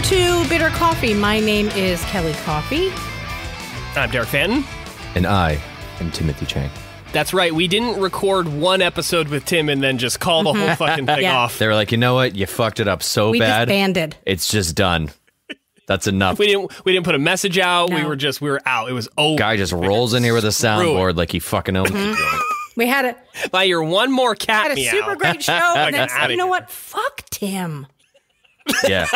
Welcome to Bitter Coffee. My name is Kelly Coffee. I'm Darek Fanton. And I am Timothy Chang. That's right. We didn't record one episode with Tim and then just call the whole fucking thing off. They were like, you know what? You fucked it up so bad. We disbanded. It's just done. That's enough. We didn't put a message out. No. We were out. It was over. Guy just rolls in here with a soundboard like he fucking owns it. We had a by your one more cat had a meow. super great show, and then said, you know what? Fuck Tim. Yeah.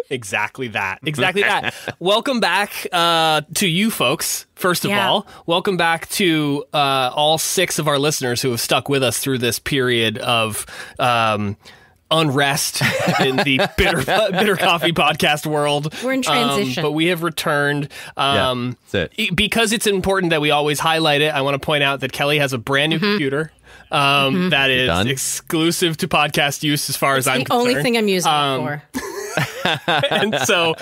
Exactly that. Welcome back to you folks, first of all. Welcome back to all 6 of our listeners who have stuck with us through this period of unrest in the bitter coffee podcast world. We're in transition. But we have returned. That's it. Because it's important that we always highlight it, I want to point out that Kelly has a brand new computer. That is exclusive to podcast use as far as I'm concerned. The only thing I'm using it for. And so,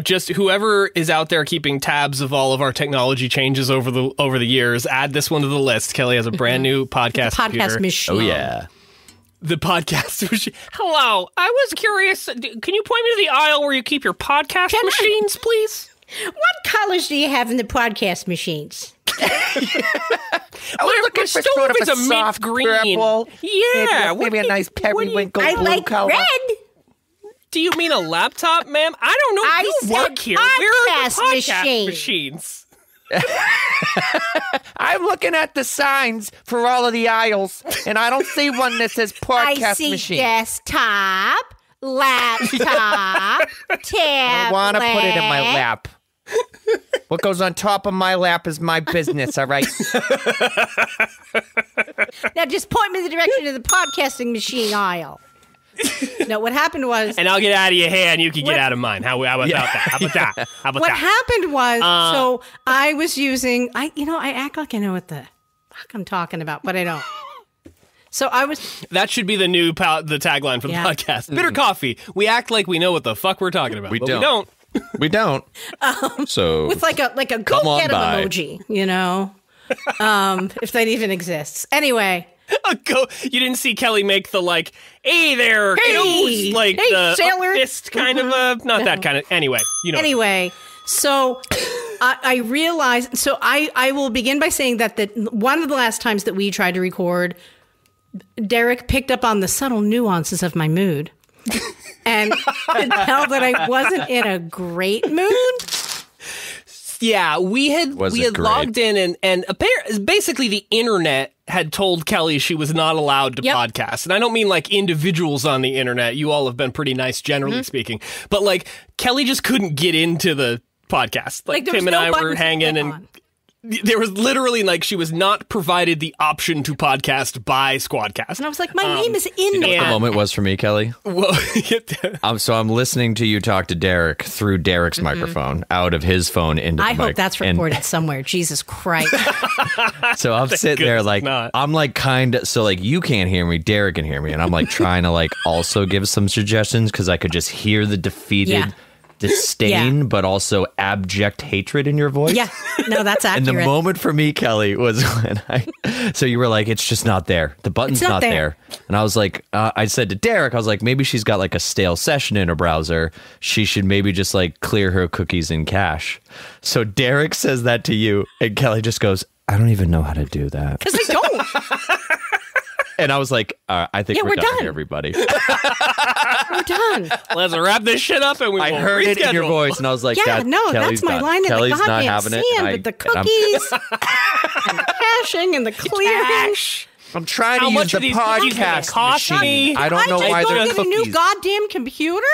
just whoever is out there keeping tabs of all of our technology changes over the years, add this one to the list. Kelly has a brand new podcast computer. Machine. Oh, yeah. The podcast machine. Hello. I was curious. Can you point me to the aisle where you keep your podcast machines, please? What colors do you have in the podcast machines? I was looking for sort of a soft green. Purple. Yeah. Maybe a nice periwinkle blue color. Red. Do you mean a laptop, ma'am? I don't know. You work here. Where are the podcast machines? I'm looking at the signs for all of the aisles, and I don't see one that says podcast machine. I see desktop, laptop, tablet. I want to put it in my lap. What goes on top of my lap is my business, all right? Now just point me in the direction of the podcasting machine aisle. No, what happened was... And I'll get out of your hair and you can get out of mine. How about that? What happened was, so I was using... I act like I know what the fuck I'm talking about, but I don't. So I was... That should be the tagline for the podcast. Bitter Coffee. We act like we know what the fuck we're talking about. We don't. We don't. We don't. So with like a go get 'em emoji, if that even exists. Anyway... You didn't see Kelly make the hey there, hey, like hey, the sailor. Fist kind of that kind of. Anyway, Anyway, so I realized. So I will begin by saying that one of the last times that we tried to record, Darek picked up on the subtle nuances of my mood, and could tell that I wasn't in a great mood. Yeah, we had logged in and basically the internet had told Kelly she was not allowed to podcast. And I don't mean like individuals on the internet. You all have been pretty nice, generally speaking. But Kelly just couldn't get into the podcast. Tim and I were hanging and there was literally she was not provided the option to podcast by Squadcast. And I was like, my name is in there. You know what the moment was for me, Kelly? Well, so I'm listening to you talk to Darek through Derek's microphone, out of his phone into the mic. I hope that's recorded somewhere. Jesus Christ. So I'm sitting there I'm you can't hear me, Darek can hear me. And I'm trying to also give some suggestions because I could just hear the defeated disdain, but also abject hatred in your voice. Yeah, no, that's accurate. And the moment for me, Kelly, was when so you were like, it's just not there. The button's not there. And I was like, I said to Darek, I was like, maybe she's got a stale session in her browser. She should maybe just clear her cookies in cache. So Darek says that to you, and Kelly just goes, I don't even know how to do that. Because I don't. And I was like, I think we're done here, everybody. We're done. Let's wrap this shit up and I heard it in your voice and I was like, that's my line in Kelly's the not goddamn having sand with the cookies and the caching and the clearing. I'm trying to use the podcast machine. I don't know why there's cookies. A new goddamn computer?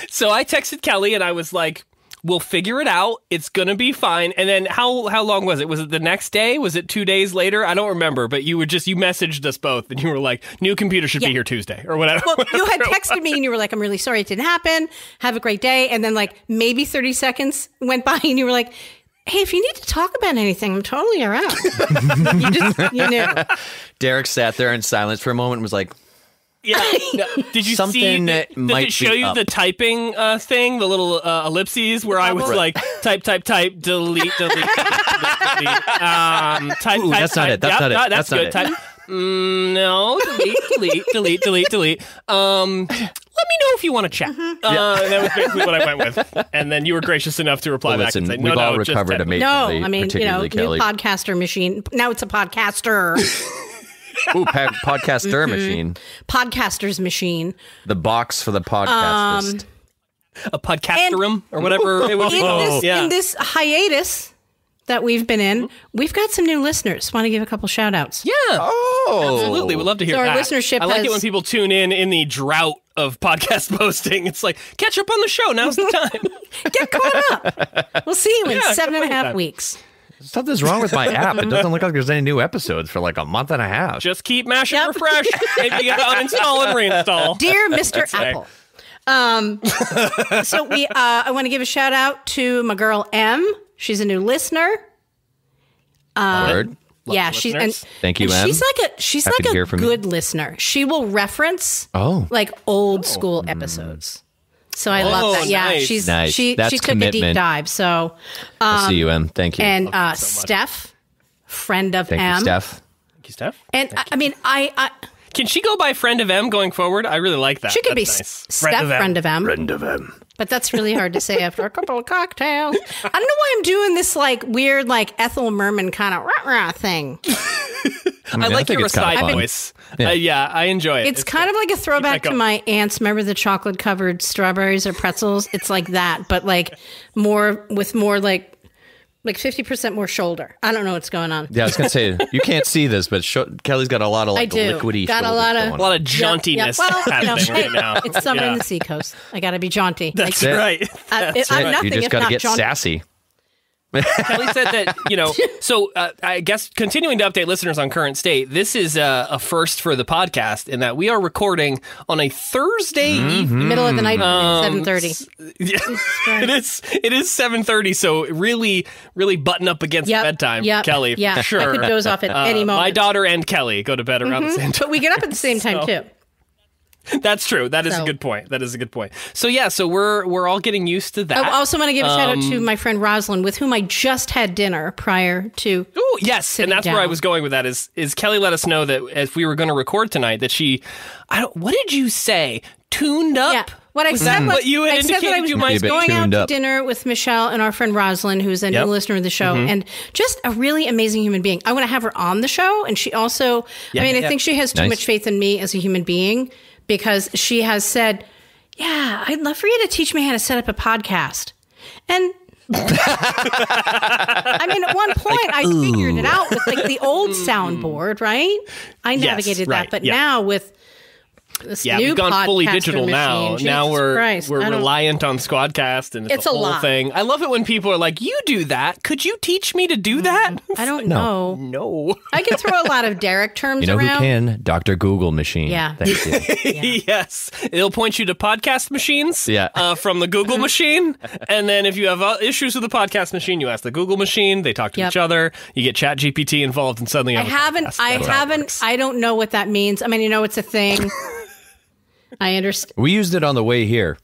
So I texted Kelly and I was like, we'll figure it out. It's going to be fine. And then how long was it? Was it the next day? Was it 2 days later? I don't remember, but you messaged us both and you were like, new computer should be here Tuesday or whatever. Well, you had texted me and you were like, I'm really sorry it didn't happen. Have a great day. And then maybe 30 seconds went by and you were like, hey, if you need to talk about anything, I'm totally around. you knew. Darek sat there in silence for a moment and was like, yeah. No. Did you something see? Did it show you the typing thing, the little ellipses where I was like, type, delete, delete. Type. That's not it. That's not it. That's good. Type. No, delete. Let me know if you want to chat. That was basically what I went with. And then you were gracious enough to reply back and say, we've all recovered amazingly. No, I mean, particularly Kelly. new podcaster machine. Now it's a podcaster. Ooh, podcaster machine. Podcaster's machine. The box for the podcastist. A podcasterum or whatever it was. In this hiatus that we've been in, we've got some new listeners. Want to give a couple shout outs? Yeah. Oh. Absolutely. We'd love to hear so that. Our listenership I like it when people tune in the drought of podcast posting. It's like, catch up on the show. Now's the time. Get caught up. We'll see you in 7.5 weeks. Something's wrong with my app. It doesn't look like there's any new episodes for like a month and a half. Just keep mashing refresh. Maybe you got to uninstall and reinstall. Dear Mr. Apple. So I want to give a shout out to my girl M. She's a new listener. Word. Yeah, thank you, M. She's like a good listener. She will reference like old school episodes. So I love that. Yeah, nice. she That's took a deep dive. So I see you, M. Thank you. And Steph, friend of Thank M. you, Steph. Thank you, Steph. And I mean, I can she go by friend of M going forward? I really like that. She could That's be nice. Steph, friend of M. Friend of M. But that's really hard to say after a couple of cocktails. I don't know why I'm doing this like weird, like Ethel Merman kind of rah-rah thing. I like your side voice. Yeah, I enjoy it. It's kind of like a throwback to my aunt's. Remember the chocolate-covered strawberries or pretzels? It's like that, but like more like 50% more shoulder. I don't know what's going on. Yeah, I was gonna say you can't see this, but Kelly's got a lot of like liquidy. Got a lot of jauntiness happening right now. It's summer in the seacoast. I got to be jaunty. That's right. I'm nothing you just if got to not get jaunty. sassy. Kelly said that, so I guess continuing to update listeners on current state, this is a first for the podcast in that we are recording on a Thursday evening. Middle of the night, 7:30. It is 7:30, so really button up against bedtime, Kelly. Yeah, for sure. I could doze off at any moment. My daughter and Kelly go to bed around the same time. But we get up at the same time, too. That's true. That is a good point. So we're all getting used to that. I also want to give a shout out to my friend Rosalind, with whom I just had dinner prior to. Oh, yes. And that's where I was going with that is Kelly let us know that if we were going to record tonight that what did you say? Tuned up? Yeah. What I said was, I said that I was going out to dinner with Michelle and our friend Rosalind, who's a new listener of the show, and just a really amazing human being. I want to have her on the show. And she also, I think she has too much faith in me as a human being, because she has said, yeah, I'd love for you to teach me how to set up a podcast. And I mean, at one point I figured it out with like the old soundboard, right? I navigated that. But now with this new we've gone fully digital machine, now. Jesus now we're Christ, reliant on Squadcast, and it's a whole thing. I love it when people are like, "You do that? Could you teach me to do that?" I don't know. No, I can throw a lot of Darek terms around. Who can? Dr. Google machine. Yeah. Thank you. Yes, it'll point you to podcast machines. From the Google machine, and then if you have issues with the podcast machine, you ask the Google machine. They talk to each other. You get ChatGPT involved, and suddenly I don't know what that means. I mean, it's a thing. I understand. We used it on the way here.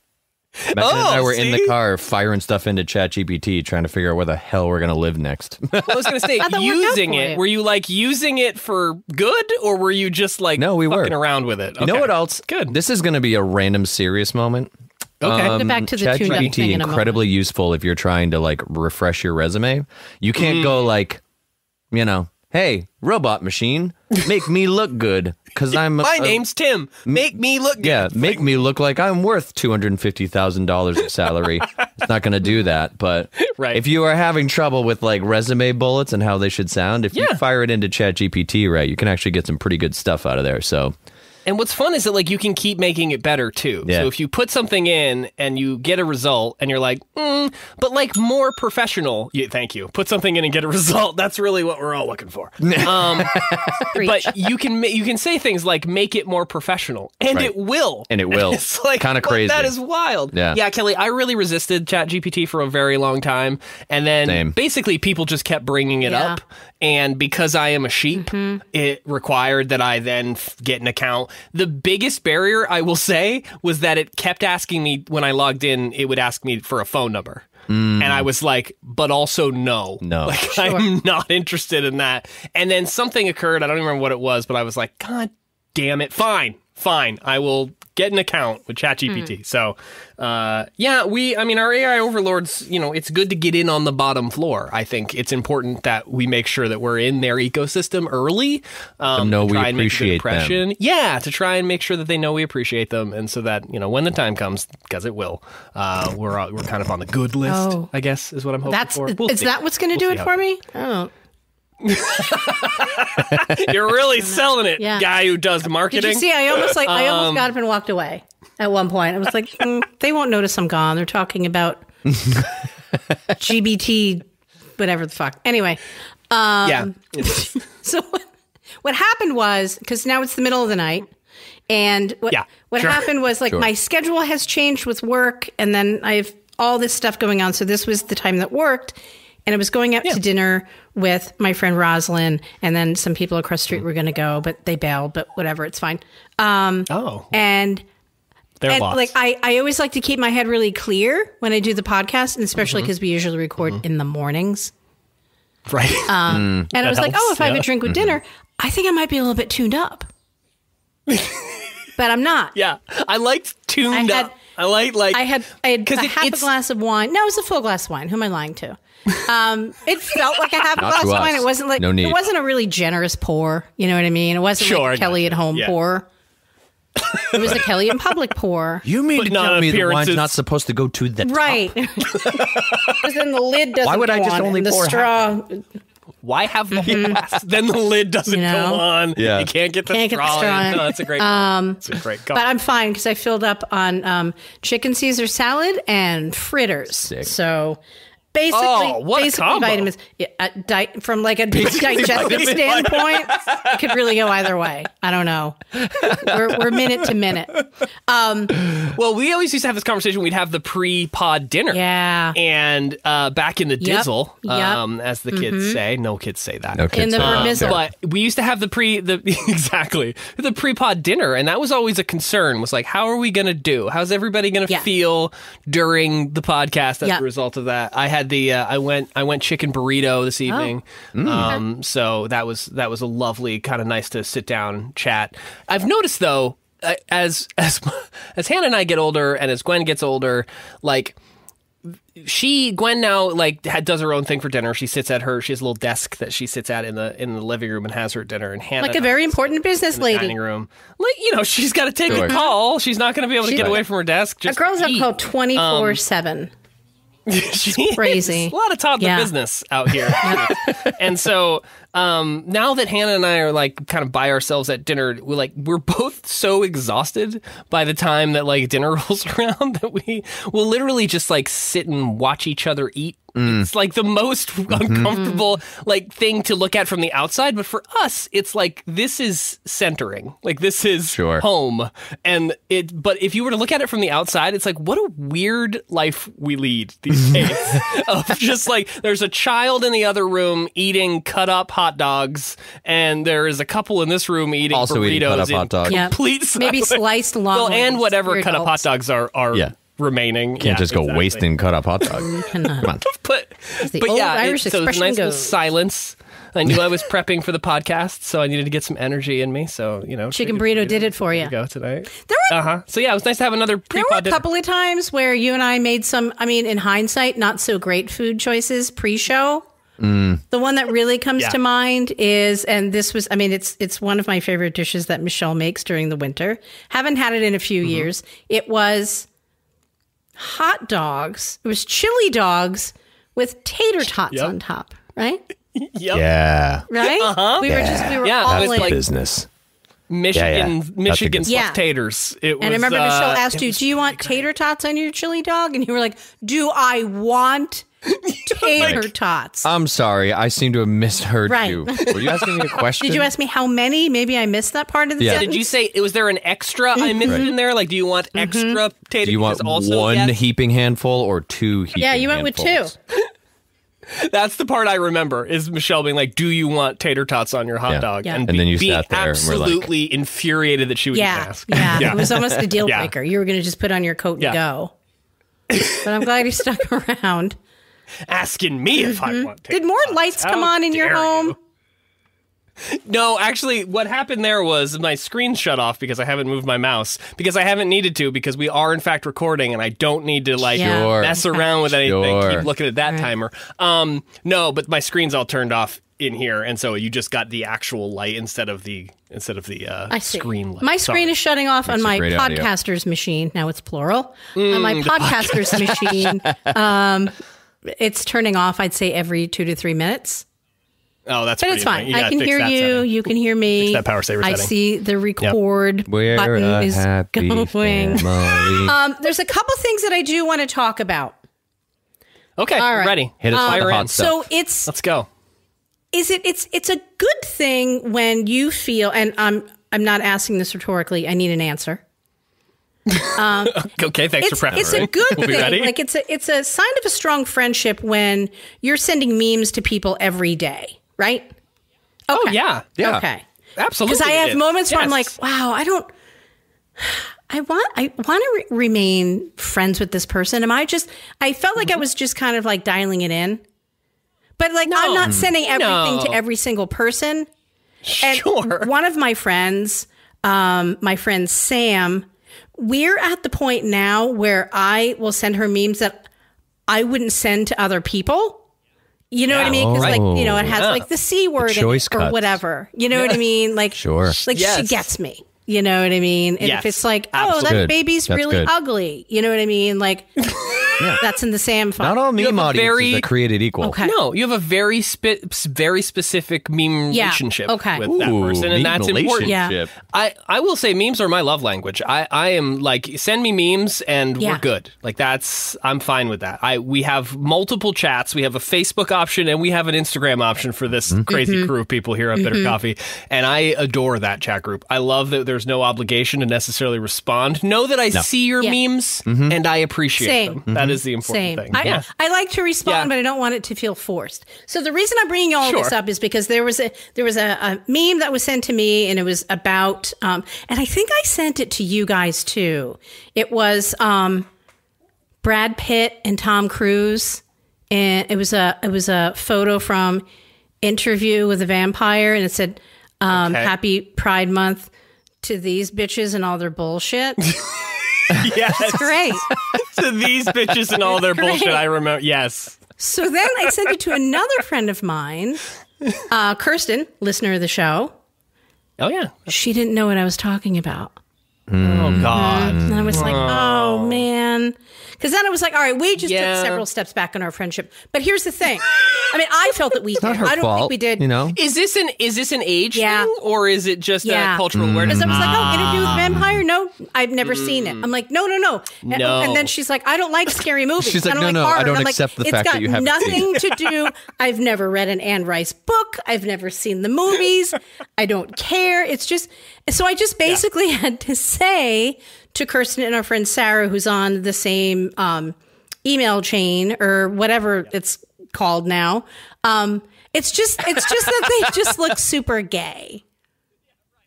Matt and I were in the car firing stuff into ChatGPT, trying to figure out where the hell we're going to live next. I was going to say, using it. Were you like using it for good, or were you just like fucking around with it? You know what else? Good. This is going to be a random serious moment. Okay. Back to the ChatGPT incredibly useful if you're trying to like refresh your resume. You can't go like, hey, robot machine, make me look good. Because my name's Tim. Make me look good. Yeah, make me look like I'm worth $250,000 of salary. It's not going to do that. But if you are having trouble with like resume bullets and how they should sound, if you fire it into ChatGPT, right, you can actually get some pretty good stuff out of there. So. And what's fun is that like you can keep making it better too. Yeah. So if you put something in and you get a result and you're like, but like more professional. Thank you. Put something in and get a result. That's really what we're all looking for. But you can say things like make it more professional, and it will. And it will. It's like kind of crazy. That is wild. Yeah, Kelly. I really resisted ChatGPT for a very long time, and then basically people just kept bringing it up. And because I am a sheep, it required that I then get an account. The biggest barrier, I will say, was that it kept asking me when I logged in, it would ask me for a phone number. And I was like, but also no. Like, Sure. I'm not interested in that. And then something occurred. I don't even remember what it was, but I was like, God damn it. Fine. I will get an account with ChatGPT. So, our AI overlords, it's good to get in on the bottom floor. I think it's important that we make sure that we're in their ecosystem early. Know we appreciate them. Yeah, to try and make sure that they know we appreciate them. And so that, when the time comes, because it will, we're kind of on the good list, I guess, is what I'm hoping for. Is that what's going to do it for me? Oh. You're really selling it, guy who does marketing. Did you see? I almost got up and walked away at one point. I was like, they won't notice I'm gone. They're talking about GBT, whatever the fuck. Anyway, So what happened was, because now it's the middle of the night, and what happened was my schedule has changed with work, and then I have all this stuff going on. So this was the time that worked. And I was going out to dinner with my friend Rosalind, and then some people across the street were going to go, but they bailed, but whatever, it's fine. And they're lost. I always like to keep my head really clear when I do the podcast, and especially because we usually record in the mornings. Right. And I was like, if I have a drink with dinner, I think I might be a little bit tuned up. But I'm not. Yeah. I liked tuned up. I had half a glass of wine. No, it was a full glass of wine. Who am I lying to? It felt like a half a glass of wine. It wasn't like it wasn't a really generous pour. You know what I mean? It wasn't like a Kelly at home pour. It was a Kelly in public pour. You mean to tell me the wine's not supposed to go to the top? Right. Because then the lid doesn't. Why would I just only pour the straw? Why have the whole glass? Then the lid doesn't go on. Yeah. You can't get the straw in. No, that's a great that's a great call. But I'm fine because I filled up on chicken Caesar salad and fritters. Sick. So basically vitamins from like a digestive standpoint, it could really go either way. I don't know. We're minute to minute. Well, we always used to have this conversation. We'd have the pre-pod dinner. Yeah. And back in the dizzle, as the kids say. No kids say that. No kids in the say that. But we used to have the pre-pod dinner, and that was always a concern. Was like, how are we going to do? How's everybody going to feel during the podcast as a result of that? I had I went chicken burrito this evening. So that was a lovely, kind of nice to sit down chat. I've noticed though, as Hannah and I get older, and as Gwen gets older, like Gwen now does her own thing for dinner. She has a little desk that she sits at in the living room and has her dinner. And Hannah, like a very important business lady, dining room, she's got to take a call. She's not going to be able to get away from her desk. Our girls have called 24/7. It's crazy. A lot of toddler business out here. And so now that Hannah and I are kind of by ourselves at dinner, we're both so exhausted by the time that dinner rolls around that we will literally just sit and watch each other eat. It's the most uncomfortable thing to look at from the outside, but for us it's this is centering. This is home. But if you were to look at it from the outside, it's what a weird life we lead these days. Of just there's a child in the other room eating cut up hot dogs, and there is a couple in this room eating burritos in complete silence. Maybe sliced long. And whatever cut up hot dogs are remaining. Can't just go wasting cut up hot dogs. Come on. But Irish so it's a nice little silence. I knew I was prepping for the podcast, so I needed to get some energy in me. So, chicken burrito did it for you. Go tonight. So yeah, it was nice to have another pre-pod dinner. There were a dinner. couple of times where you and I made some, in hindsight, not so great food choices pre-show. The one that really comes to mind is, and this was, it's one of my favorite dishes that Michelle makes during the winter. Haven't had it in a few years. It was hot dogs. It was chili dogs with tater tots on top, right? Yeah. Right? We were all in business. Michigan stuffed taters. And I remember Michelle asked you, do you want tater tots on your chili dog? And you were like, do I want tater tots? I'm sorry. I seem to have misheard you. Were you asking me a question? Did you ask me how many? Maybe I missed that part of the sentence. Did you say, was there an extra I missed in there? Do you want extra taters? Do you want one heaping handful or two heaping handfuls? Yeah, you went with two. That's the part I remember, is Michelle being like, do you want tater tots on your hot dog? Yeah. And then you being sat there absolutely infuriated that she would even ask. Yeah, it was almost a deal breaker. You were going to just put on your coat and go. but I'm glad you stuck around. Asking me if I want to. Did more lights come on in your home? No, actually, what happened there was my screen shut off because I haven't moved my mouse, because I haven't needed to, because we are in fact recording and I don't need to mess around with anything. Keep looking at that timer. No, but my screen's all turned off in here, and so you just got the actual light instead of the screen light. My screen is shutting off on my podcaster's machine. Now it's plural. On my podcaster's machine, it's turning off, I'd say, every 2 to 3 minutes. Oh, that's but it's fine. I can hear you. Setting. You can hear me. Fix that power saver setting. I see the record button is going. There's a couple things that I do want to talk about. Okay, all right. Ready. Hit us with the hot stuff. So let's go. It's a good thing when you feel, and I'm not asking this rhetorically. I need an answer. Okay, thanks for prepping. It's a good thing. Like it's a sign of a strong friendship when you're sending memes to people every day, right? Okay. Oh yeah. Okay. Absolutely. Because I have moments where I'm like, wow, I want to remain friends with this person. I felt like I was just kind of like dialing it in. But like, I'm not sending everything to every single person. Sure. And one of my friends, my friend Sam, we're at the point now where I will send her memes that I wouldn't send to other people. You know what I mean? Because it has like the C word in it or whatever. You know what I mean? Like, like she gets me. You know what I mean? And if it's like, that baby's really ugly. You know what I mean? Like, that's in the Sam file. Not all meme audiences are created equal. Okay. No, you have a very specific meme relationship with that person, and that's important. Yeah. I will say memes are my love language. I am like, send me memes and we're good. Like I'm fine with that. We have multiple chats. We have a Facebook option and we have an Instagram option for this crazy crew of people here at Bitter Coffee, and I adore that chat group. I love that there's no obligation to necessarily respond. Know that I see your memes and I appreciate them. That is the important thing. I like to respond, but I don't want it to feel forced. So the reason I'm bringing all this up is because there was a meme that was sent to me, and it was about, and I think I sent it to you guys too. It was Brad Pitt and Tom Cruise, and it was a photo from Interview with a Vampire, and it said, "Happy Pride Month to these bitches and all their bullshit." Yes. It's great. To these bitches and all their bullshit, I remember. Yes. So then I sent it to another friend of mine, Kirsten, listener of the show. Oh, yeah. She didn't know what I was talking about. Oh, God. And I was like, oh, man. Because then I was like, all right, we just took several steps back in our friendship. But here's the thing. I mean, I felt that we did. I don't think we did. You know? Is this an age thing, or is it just a cultural awareness? Because I was like, oh, Interview with a Vampire? No, I've never seen it. I'm like, no. And then she's like, I don't like scary movies. She's like, I don't no, horror. I don't accept the fact that you haven't seen it. It's got nothing to do. I've never read an Anne Rice book. I've never seen the movies. I don't care. It's just, so I just basically had to say to Kirsten and our friend Sarah, who's on the same email chain or whatever it's called now. It's just that they just look super gay.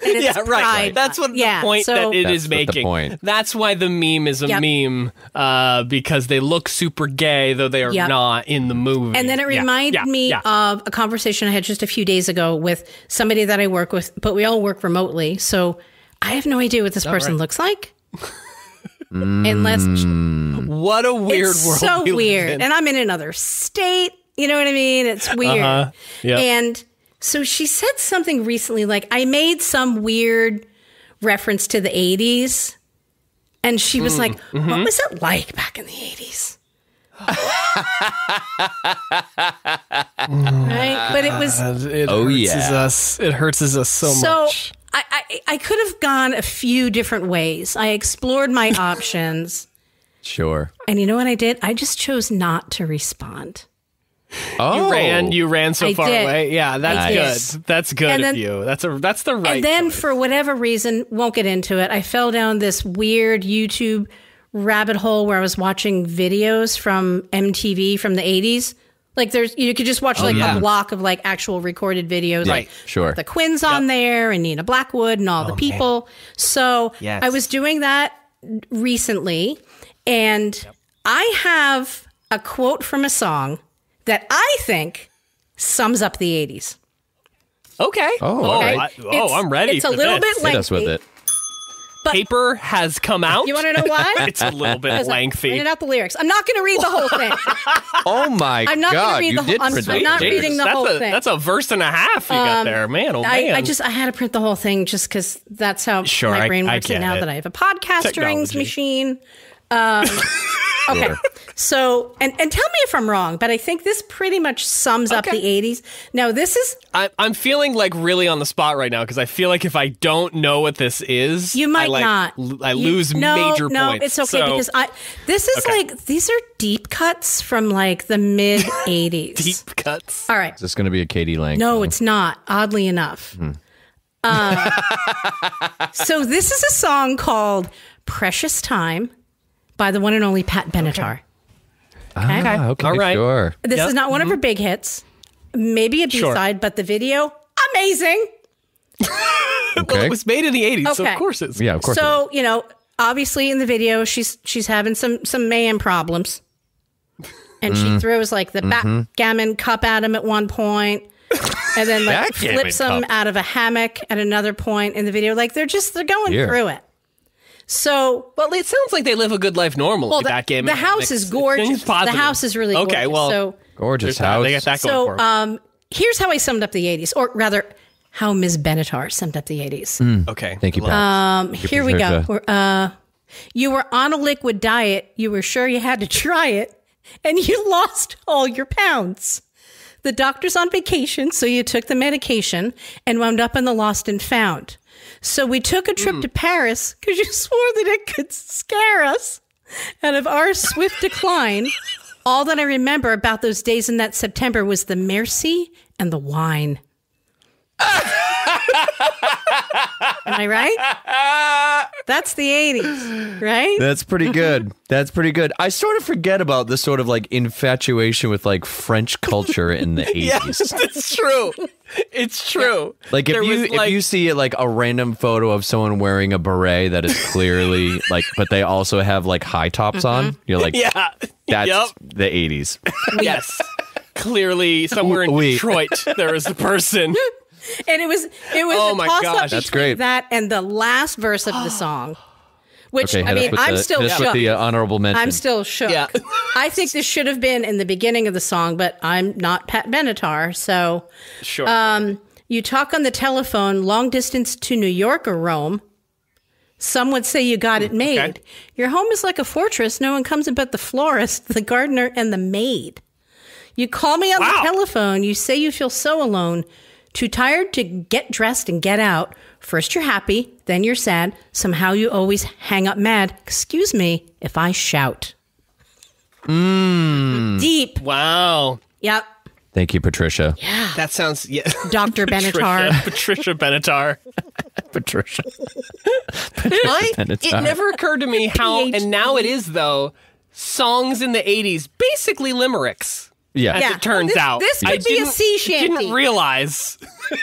And it's right. That's what the point that it is making. That's why the meme is a meme, because they look super gay, though they are not in the movie. And then it reminded me of a conversation I had just a few days ago with somebody that I work with, but we all work remotely. So I have no idea what this person looks like. Unless what a weird world. So we weird. live in. And I'm in another state. You know what I mean? It's weird. And so she said something recently, like I made some weird reference to the 80s. And she was like, what was it like back in the 80s? Right? But it was... It hurts us so much. I could have gone a few different ways. I explored my options. Sure. And you know what I did? I just chose not to respond. Oh, you ran so far away. Yeah, that's good. That's good of you. That's the right. And then choice. For whatever reason, won't get into it, I fell down this weird YouTube rabbit hole where I was watching videos from MTV from the 80s. Like you could just watch a block of like actual recorded videos. Yeah, like sure. The Quins on there and Nina Blackwood and all the people. Man. So I was doing that recently, and I have a quote from a song that I think sums up the 80s. Okay. I'm ready. It's a little bit lengthy. Hit us with it. But paper has come out. you want to know why? It's a little bit lengthy. Reading out the lyrics. I'm not going to read the whole thing. Oh my I'm not God! going to read the whole. I'm not reading the whole thing. That's a verse and a half you got there, man. Oh man! I had to print the whole thing just because that's how my brain works. And now that I have a podcast machine. Okay. So, and tell me if I'm wrong, but I think this pretty much sums up the 80s. Now, this is... I'm feeling like really on the spot right now because I feel like if I don't know what this is... You might not. I lose major points. No, it's okay because this is like... These are deep cuts from like the mid-80s. Deep cuts? All right. Is this going to be a Katie Lang No, song? it's not, oddly enough. So this is a song called Precious Time by the one and only Pat Benatar. Okay, all right. Sure. This is not one of her big hits. Maybe a B-side, but the video, amazing. Well, it was made in the 80s, so of course it's... Yeah, of course. So, obviously in the video, she's having some man problems. And she throws like the backgammon cup at him at one point. And then like flips him out of a hammock at another point in the video. Like they're going through it. So, well, it sounds like they live a good life normally. Well, the house is gorgeous. The house is really gorgeous. Okay, well, gorgeous house. They got that going for them. Here's how I summed up the 80s, or rather, how Ms. Benatar summed up the 80s. Okay, thank you, Pat. Here we go. You were on a liquid diet. You were sure you had to try it, and you lost all your pounds. The doctor's on vacation, so you took the medication and wound up in the lost and found. So we took a trip to Paris because you swore that it could scare us. And of our swift decline, all that I remember about those days in that September was the merci and the wine. Am I right? That's the 80s, right? That's pretty good. That's pretty good. I sort of forget about this sort of like infatuation with like French culture in the 80s. Yes, it's true. It's true. Like if you see like a random photo of someone wearing a beret that is clearly like, but they also have like high tops on, you're like, yeah, that's the 80s. Yes, clearly somewhere in Detroit there is a person. And it was oh a toss up that's between great. that and the last verse of the song. Which, okay, I mean, I'm still shook. With the honorable mention. I'm still shook. Yeah. I think this should have been in the beginning of the song, but I'm not Pat Benatar, so. Sure. You talk on the telephone, long distance to New York or Rome. Some would say you got it made. Okay. Your home is like a fortress. No one comes in but the florist, the gardener, and the maid. You call me on the telephone. You say you feel so alone. Too tired to get dressed and get out. First you're happy, then you're sad. Somehow you always hang up mad. Excuse me if I shout. Deep. Wow. Yep. Thank you, Patricia. Yeah. That sounds, Dr. Benatar. Patricia Benatar. Patricia. It never occurred to me how, and now it is though, songs in the 80s, basically limericks. Yeah. As it turns out. This could be a sea shanty. I didn't realize.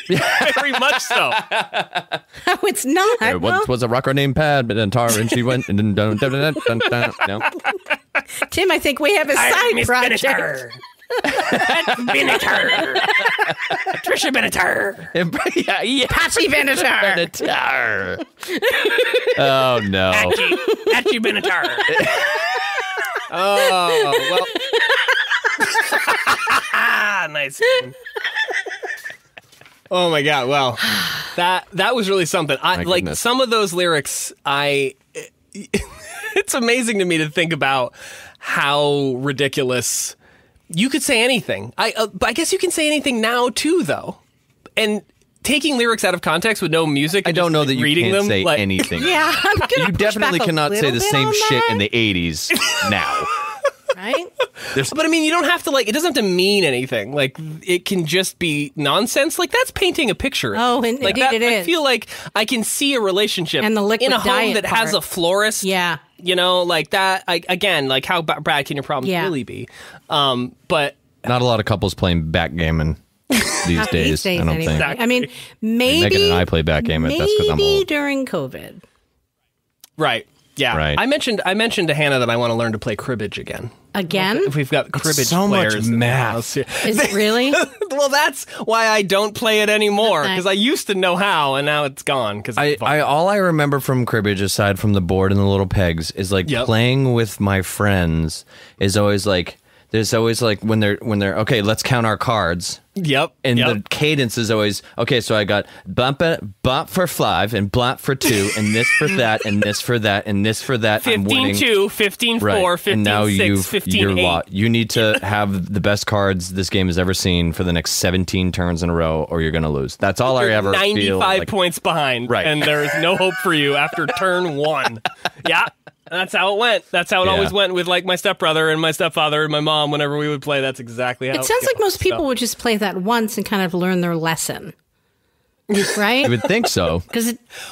Very much so. No, it's not. There once was a rocker named Pat Benatar, and she went and no. Tim, I think we have a side project. Benatar. Patricia Benatar. Yeah. Patsy Benatar. Oh, no. Patsy Benatar. Oh, well. Nice. Oh my God! Well, that was really something. Some of those lyrics. It's amazing to me to think about how ridiculous. You could say anything. I guess you can say anything now too, though. And taking lyrics out of context with no music. I don't know that you reading can't them, say anything. Yeah, I'm gonna you definitely cannot say the same shit that. in the 80s now. Right? But I mean, you don't have to it doesn't have to mean anything. Like, it can just be nonsense. Like, that's painting a picture. Oh, and like indeed it is. I feel like I can see a relationship and the liquid in a home that part. has a florist. Yeah. You know, like that. Again, like how bad can your problem really be? But not a lot of couples playing backgammon these days. I don't think. Exactly. I mean, maybe Megan and I play backgammon. That's because I'm old. during COVID. Right. Yeah, Right. I mentioned to Hannah that I want to learn to play cribbage again. Again? If we've got cribbage so much players in the math. house. Is it really? Well, that's why I don't play it anymore, Okay. because I used to know how, and now it's gone. Because all I remember from cribbage, aside from the board and the little pegs, is like playing with my friends. Is always like there's always like when they're okay, let's count our cards. Yep. And the cadence is always, okay, so I got bump for 5 and blunt for 2 and this for that and this for that and this for that. 15-2, 15-4, right. 15-6, and now 15-8. You need to have the best cards this game has ever seen for the next 17 turns in a row or you're going to lose. That's all I ever 95 feel like. points behind. Right. And there is no hope for you after turn 1. Yeah. That's how it went. That's how it always went with like my stepbrother and my stepfather and my mom whenever we would play. That's exactly how it sounds goes. like most people would just play that once and kind of learn their lesson. Right? You would think so.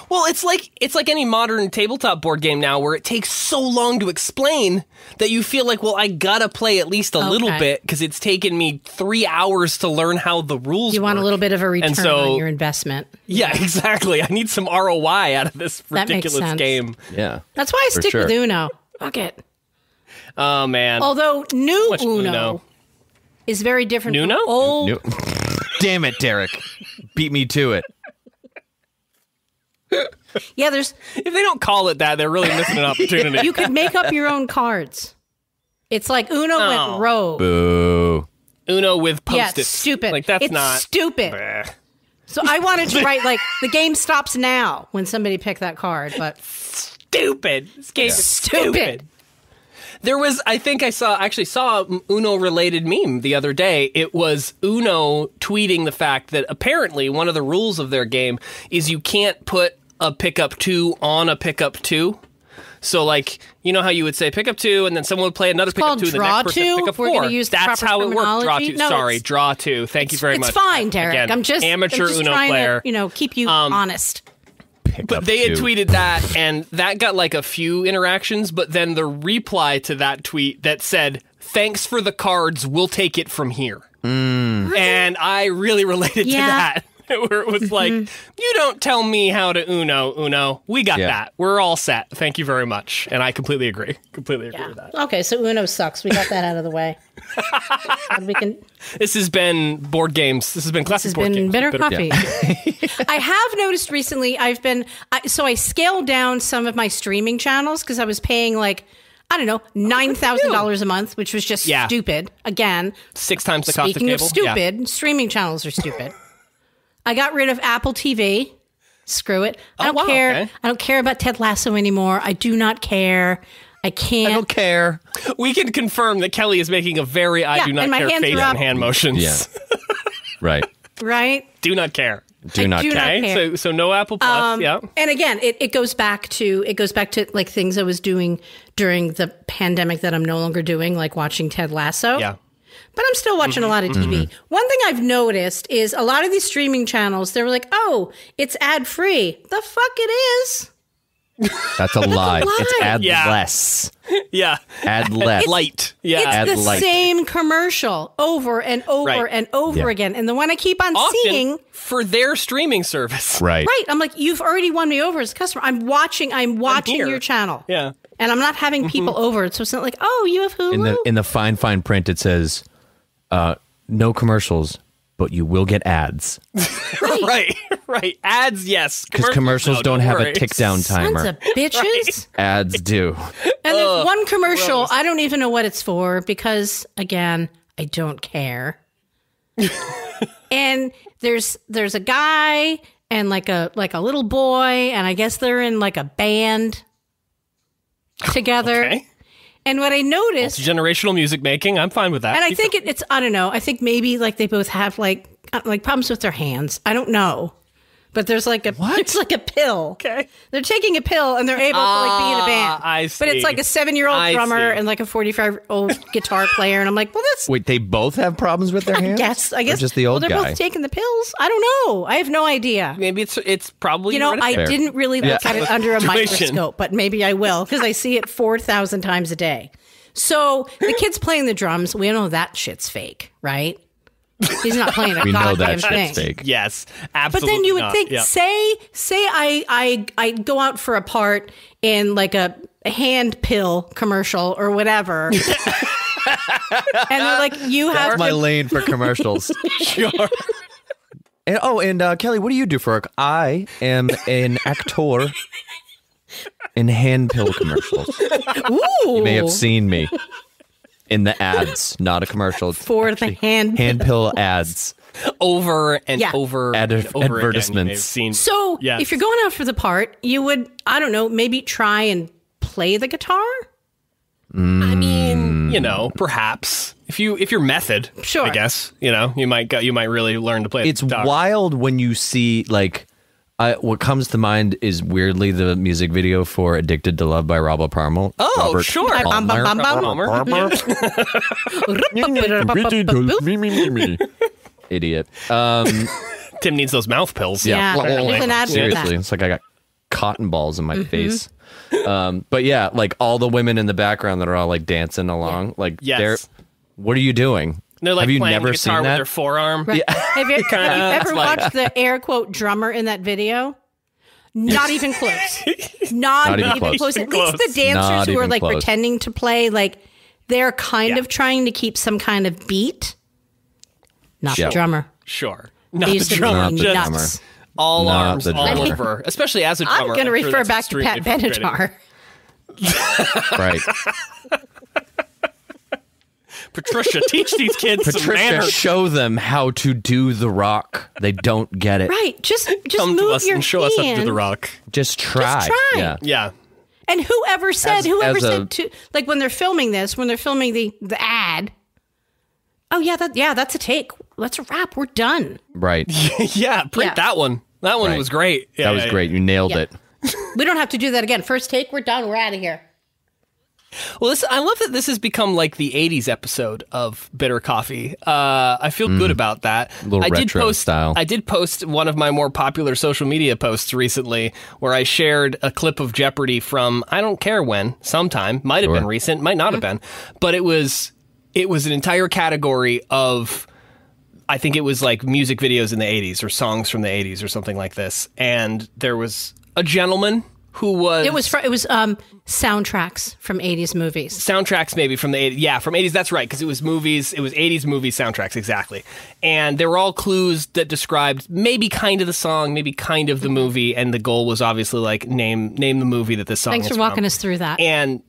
Well, it's like any modern tabletop board game now where it takes so long to explain that you feel like, well, I gotta play at least a little bit because it's taken me 3 hours to learn how the rules You want work. a little bit of a return so, on your investment. Yeah, exactly. I need some ROI out of this That makes ridiculous sense. game. Yeah. That's why I stick with Uno. Fuck it. Oh, man. Although new Much Uno is very different Nuno? from old. Damn it, Derek. Beat me to it. Yeah, there's. If they don't call it that, they're really missing an opportunity. You could make up your own cards. It's like Uno went rogue. Boo. Uno with Yeah, Post-its. it's stupid. Like, that's it's not... stupid. Bleh. So I wanted to write like the game stops now when somebody picked that card, but Stupid. This game is stupid. There was, I think I actually saw Uno related meme the other day. It was Uno tweeting the fact that apparently one of the rules of their game is you can't put a pickup 2 on a pickup 2. So like, you know how you would say pickup 2 and then someone would play another pickup 2 and the next person draw 2, pickup if we're 4. gonna use the That's proper how it works. Draw 2. terminology. No, Sorry, it's- draw 2. Thank you very much. it's fine, Derek. Again, I'm just amateur Uno trying player. to, keep you honest. But they had tweeted that, and that got like a few interactions, but then the reply to that tweet that said, "Thanks for the cards, we'll take it from here." And I really related to that. Where it was like, you don't tell me how to Uno. We got that. We're all set. Thank you very much. And I completely agree. Completely agree with that. Okay, so Uno sucks. We got that out of the way. And we can. This has been board games. This has been classic board games. Bitter coffee. I have noticed recently. I scaled down some of my streaming channels because I was paying like, I don't know, $9,000 a month, which was just stupid. Again, 6 times the cost of speaking cable. of stupid, streaming channels are stupid. I got rid of Apple TV. Screw it. I don't care. Okay. I don't care about Ted Lasso anymore. I do not care. I can't. I don't care. We can confirm that Kelly is making a very I do not and my care hands face are up. and hand motions. Yeah. Right. Right? Do not care. Do not care. Okay, so no Apple Plus. And again, it goes back to like things I was doing during the pandemic that I'm no longer doing, like watching Ted Lasso. Yeah. But I'm still watching a lot of TV. One thing I've noticed is a lot of these streaming channels, they were like, oh, it's ad free. The fuck it is. That's a lie. It's ad Yeah. less. Yeah. Ad less. Light. Yeah. Ad It's the light. same commercial over and over Right. and over again. And the one I keep on Often seeing. for their streaming service. Right. Right. I'm like, you've already won me over as a customer. I'm watching here. your channel. Yeah. And I'm not having people over. So it's not like, oh, you have Hulu? In the fine print, it says, no commercials, but you will get ads. Right. Ads, yes. Because commercials no, don't have worry. a tick down timer. Sons of bitches. Ads do. And there's one commercial, I don't even know what it's for because, again, I don't care. And there's a guy and like a little boy, and I guess they're in like a band together. Okay. And what I noticed, Generational music making. I'm fine with that. and I think it's I don't know. I think maybe like they both have like problems with their hands. I don't know. But there's like it's like a pill. Okay. They're taking a pill and they're able to like be in a band. I But it's see. like a 7-year-old I drummer see. and like a 45-year-old guitar player. And I'm like, well, that's Wait, they both have problems with their hands? I guess Or just the old they're guy? both taking the pills. I don't know. I have no idea. Maybe it's probably You know, I hereditary. didn't really look at it under a Situation. microscope, but maybe I will because I see it 4,000 times a day. So the kid's playing the drums. We know that shit's fake, right? He's not playing a We know goddamn that thing. shit's fake. Yes, But absolutely. then you would not. think, Yeah. say I go out for a part in like a hand pill commercial or whatever. And they're like, you have That's my lane for commercials. Sure. And Kelly, what do you do for work? I am an actor in hand pill commercials. Ooh. You may have seen me in the ads, not a commercial. For the hand pill ads. Over and over advertisements. Seen, so if you're going out for the part, you would, I don't know, maybe try and play the guitar? I mean, perhaps if you're method, sure. I guess, you might really learn to play It's the guitar. wild when you see, like, what comes to mind is weirdly the music video for Addicted to Love by Robert Palmer. Oh, Robert sure. Idiot. Tim needs those mouth pills. Yeah. There's an ad for Seriously, that. it's like I got cotton balls in my face. But yeah, like all the women in the background that are all like dancing along, like what are you doing? They're like have you playing never the guitar seen with that? their forearm. Right. Have you ever watched the air quote drummer in that video? Not even close. Not even close. At least the dancers who are like pretending to play, like they're kind of trying to keep some kind of beat. Not the drummer. Sure. Not the drummer. Nuts. All Not arms the all drummer. over, especially as a drummer. I'm going to refer back to Pat Benatar. Right. Patricia, teach these kids some Patricia, manners. show them how to do the rock. They don't get it. Right. Just Come move to us your and show us how to do the hand. rock. Just try. try. Yeah. And whoever said As a- to, like when they're filming this, when they're filming the ad, oh yeah, that's a take. Let's wrap. We're done. Right. Yeah, print that one. That one was great. Yeah, That was great. You nailed it. We don't have to do that again. First take, we're done. We're out of here. Well, I love that this has become like the 80s episode of Bitter Coffee. I feel good about that. A little retro style. I did post one of my more popular social media posts recently where I shared a clip of Jeopardy from, I don't care when, sometime. Might have been recent, might not have been. But it was an entire category of, I think it was like music videos in the 80s or songs from the 80s or something like this. And there was a gentleman who was... It was soundtracks from 80s movies. Soundtracks maybe from the 80s. Yeah, from 80s, that's right, because it was movies. It was 80s movie soundtracks, exactly. And they were all clues that described maybe kind of the song, maybe kind of the movie, and the goal was obviously like name the movie that this song Thanks is for walking from. us through that. And...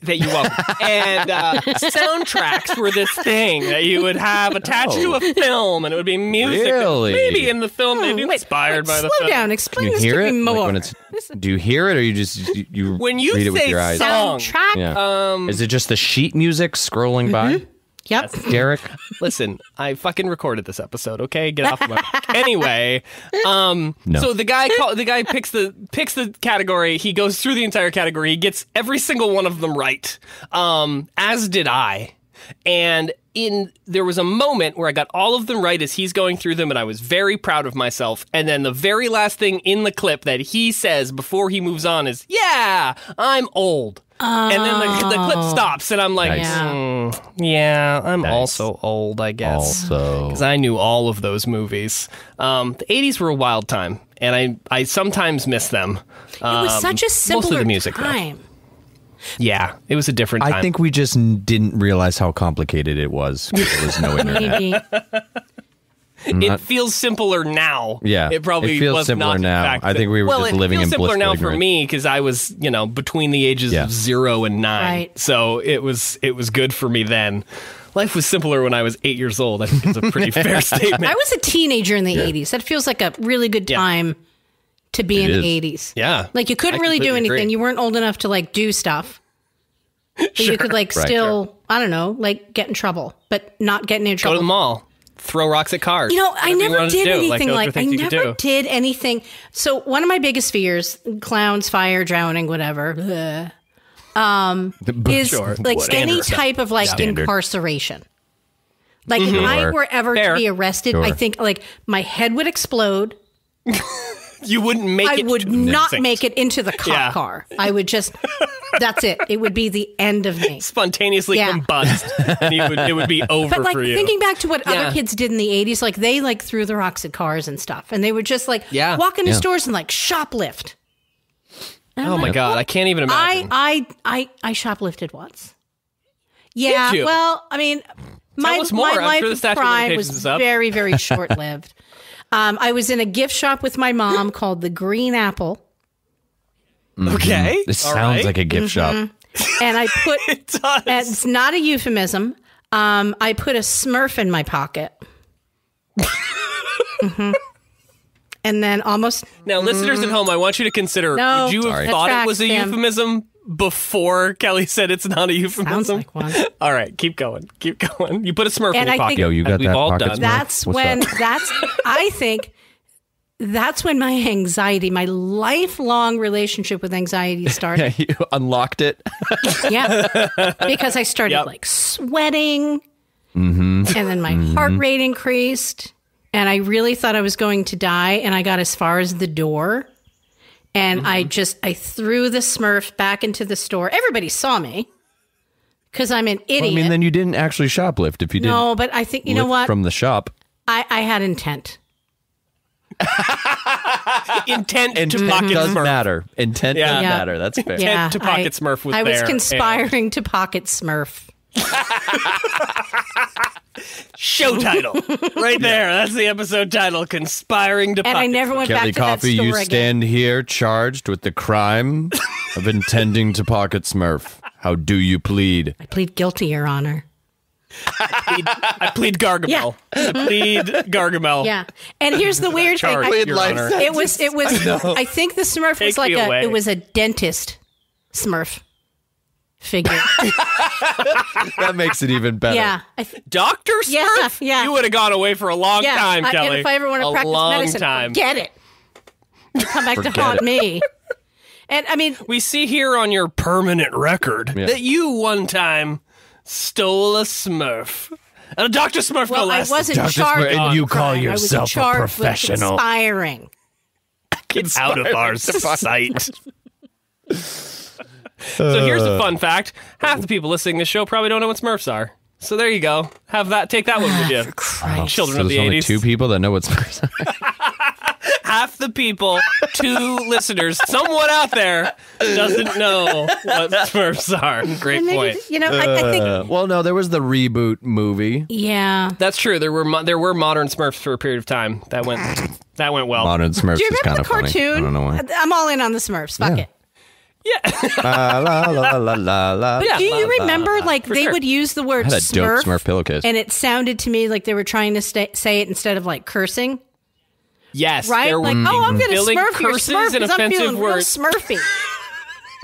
that you welcome. And soundtracks were this thing that you would have attached to a film, and it would be music. Really? Maybe in the film, maybe inspired by the film. Slow down. Explain Can you this hear to it? me more. Like when it's, do you hear it, or you just you When you read it with say your eyes? song, Soundtrack? Yeah. Is it just the sheet music scrolling by? Yep. Derek? Listen, I fucking recorded this episode, okay? Get off of my back. Anyway, No. so the guy picks the category, he goes through the entire category, he gets every single one of them right. As did I. And there was a moment where I got all of them right as he's going through them, and I was very proud of myself. And then the very last thing in the clip that he says before he moves on is, "Yeah, I'm old." And then the clip stops, and I'm like, yeah, I'm also old, I guess. Also. Because I knew all of those movies. The 80s were a wild time, and I sometimes miss them. It was such a simpler mostly the music, time. Though. Yeah, it was a different time. I think we just didn't realize how complicated it was. There was no internet. Maybe. It feels simpler now. Yeah, it probably feels was simpler not, in now. fact, I think we were just living in it feels simpler now blissful for ignorance. me because I was, between the ages of 0 and 9. Right. So it was good for me then. Life was simpler when I was 8 years old. I think it's a pretty fair statement. I was a teenager in the 80s. That feels like a really good time to be in the 80s. Yeah. Like you couldn't really do completely anything. agree. You weren't old enough to like do stuff. But you could like still, I don't know, like get in trouble, but not getting in Go trouble. to the mall. Throw rocks at cars. I never did anything those were like, I things you could do. never did anything. So one of my biggest fears, clowns, fire, drowning, whatever, is like any type of like incarceration. Like if I were ever to be arrested, I think like my head would explode. You wouldn't make it. I would not make it into the cop car. I would just, that's it. It would be the end of me. Spontaneously combust. And it would be over But like for you. thinking back to what other kids did in the 80s, like they like threw the rocks at cars and stuff. And they would just like walk into stores and like shoplift. Oh my God, I can't even imagine. I shoplifted once. Yeah, Did you? well, I mean, my life of crime was very, very short-lived. I was in a gift shop with my mom called the Green Apple. Okay. This sounds like a gift shop. And I put, It does. it's not a euphemism, I put a Smurf in my pocket. And then almost... Now, listeners at home, I want you to consider, No, would you have sorry. thought That it was a tracks, Sam. euphemism before Kelly said it's not a euphemism? Sounds like one. All right, keep going. Keep going. You put a Smurf And in your I pocket. think- Yo, you got as we've that all pocket done. Smurf? That's What's when, that? I think that's when my anxiety, my lifelong relationship with anxiety started. Yeah, you unlocked it. Yeah. Because I started Yep. like sweating and then my heart rate increased and I really thought I was going to die and I got as far as the door and I threw the Smurf back into the store. Everybody saw me because I'm an idiot. Well, I mean, then you didn't actually shoplift if you didn't. No, but I think, you know lift what? From the shop. I had intent. Intent to pocket does Smurf. matter. Intent Yeah. does Yeah. matter. That's fair. Yeah, to pocket Smurf was I was there, conspiring to pocket Smurf. Show title. Right there. That's the episode title. Conspiring to And pocket I never went Kelly back to that Coffee, store you again. stand here charged with the crime of intending to pocket Smurf. How do you plead? I plead guilty, Your Honor. I plead Gargamel. I plead Gargamel. Yeah. And here's the weird thing. Charge, I, Your Honor. it was I think the Smurf Take was like me away. it was a dentist Smurf figure. That makes it even better. Yeah. Dr. Smurf? Yeah. You would have gone away for a long Yeah. time, Kelly. And if I ever want to a practice long medicine, time. forget it. You come back to haunt me. And I mean, We see here on your permanent record that you one time stole a Smurf. And a Dr. Smurf no well, I less. wasn't Dr. charged Smurf, and with you crime. call I was yourself a charged with professional. conspiring. Get out of our sight. So here's the fun fact. Half the people listening to this show probably don't know what Smurfs are. So there you go. Have that. Take that one with you. Children So of the there's only 80s. 2 people that know what Smurfs are. Half the people, 2 listeners, someone out there doesn't know what Smurfs are. Great And maybe, point. you know, I think Well, no, there was the reboot movie. yeah. That's true. There were modern Smurfs for a period of time. That went well. Modern Smurfs Do you is kind remember of the funny. cartoon? I don't know why. I'm all in on the Smurfs. Fuck it. La, la, la, la, la, la. But do you remember, like, they sure. would use the word I had a dope Smurf, Smurf pillowcase. and it sounded to me like they were trying to say it instead of, like, cursing, Yes. right? There Like, were oh, I'm going to filling Smurf your curses Smurf and because I'm offensive feeling real words. Smurfy.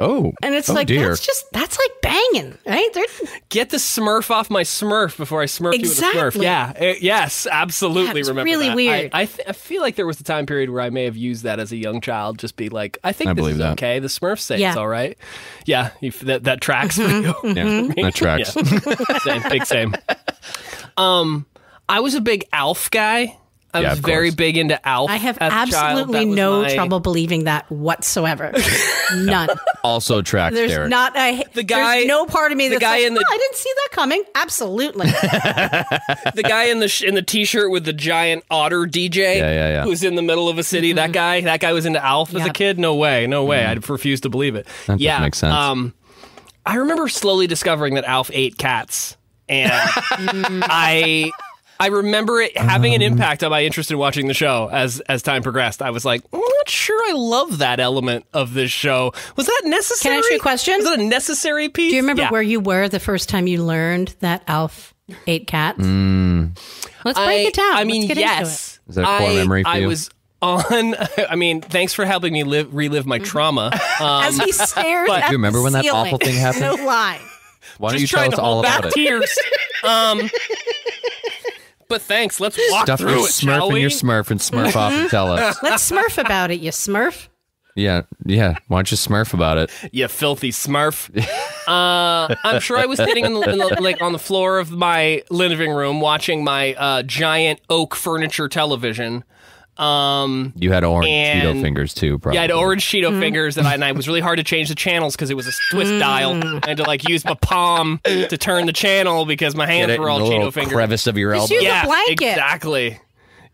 Oh. And it's oh, like, dear. that's like banging, right? Get the Smurf off my Smurf before I Smurf you with a Smurf. Exactly. Yeah. Yes, absolutely. It's remember really that. weird. I feel like there was a time period where I may have used that as a young child. Just be like, I think I this believe is that. okay. The Smurfs say Yeah. it's all right. Yeah, that tracks for you. Yeah, that tracks. Yeah. Same, big same. I was a big Alf guy. I Yeah, was of very course. big into Alf. I have as a child. absolutely That was no my- trouble believing that whatsoever. None. Also tracks, There's Derek. not a The guy- There's no part of me the that's guy like, in the- oh, I didn't see that coming. Absolutely. The guy in the t-shirt with the giant otter DJ Yeah. who's in the middle of a city, that guy was into Alf as a Yep. kid? No way. I'd refuse to believe it. That doesn't make sense. I remember slowly discovering that Alf ate cats, and I remember it having an impact on my interest in watching the show as time progressed. I was like, I'm not sure I love that element of this show. Was that necessary? Can I ask you a question? Was that a necessary piece? Do you remember Yeah. where you were the first time you learned that Alf ate cats? Let's break it down. I mean, Let's get yes. Is that a core memory for I you? was on. I mean, thanks for helping me relive my trauma. into it. As he stares but- at Do you remember the when that ceiling. awful thing happened? No lie. Why don't you just tell trying us to all hold about back it? tears. But thanks. Let's walk Stuff through your it, shall Smurf in we? your Smurf and Smurf off and tell us. Let's Smurf about it, you Smurf. Yeah. Why don't you Smurf about it? You filthy Smurf. I'm sure I was sitting like on the floor of my living room watching my giant oak furniture television. You had orange And- Cheeto fingers too, probably. Yeah, I had orange Cheeto fingers, and I was really hard to change the channels because it was a twist dial. I had to like use my palm to turn the channel because my Get hands it were in all the little Cheeto fingers. crevice of your elbow. use a Yeah, blanket. exactly.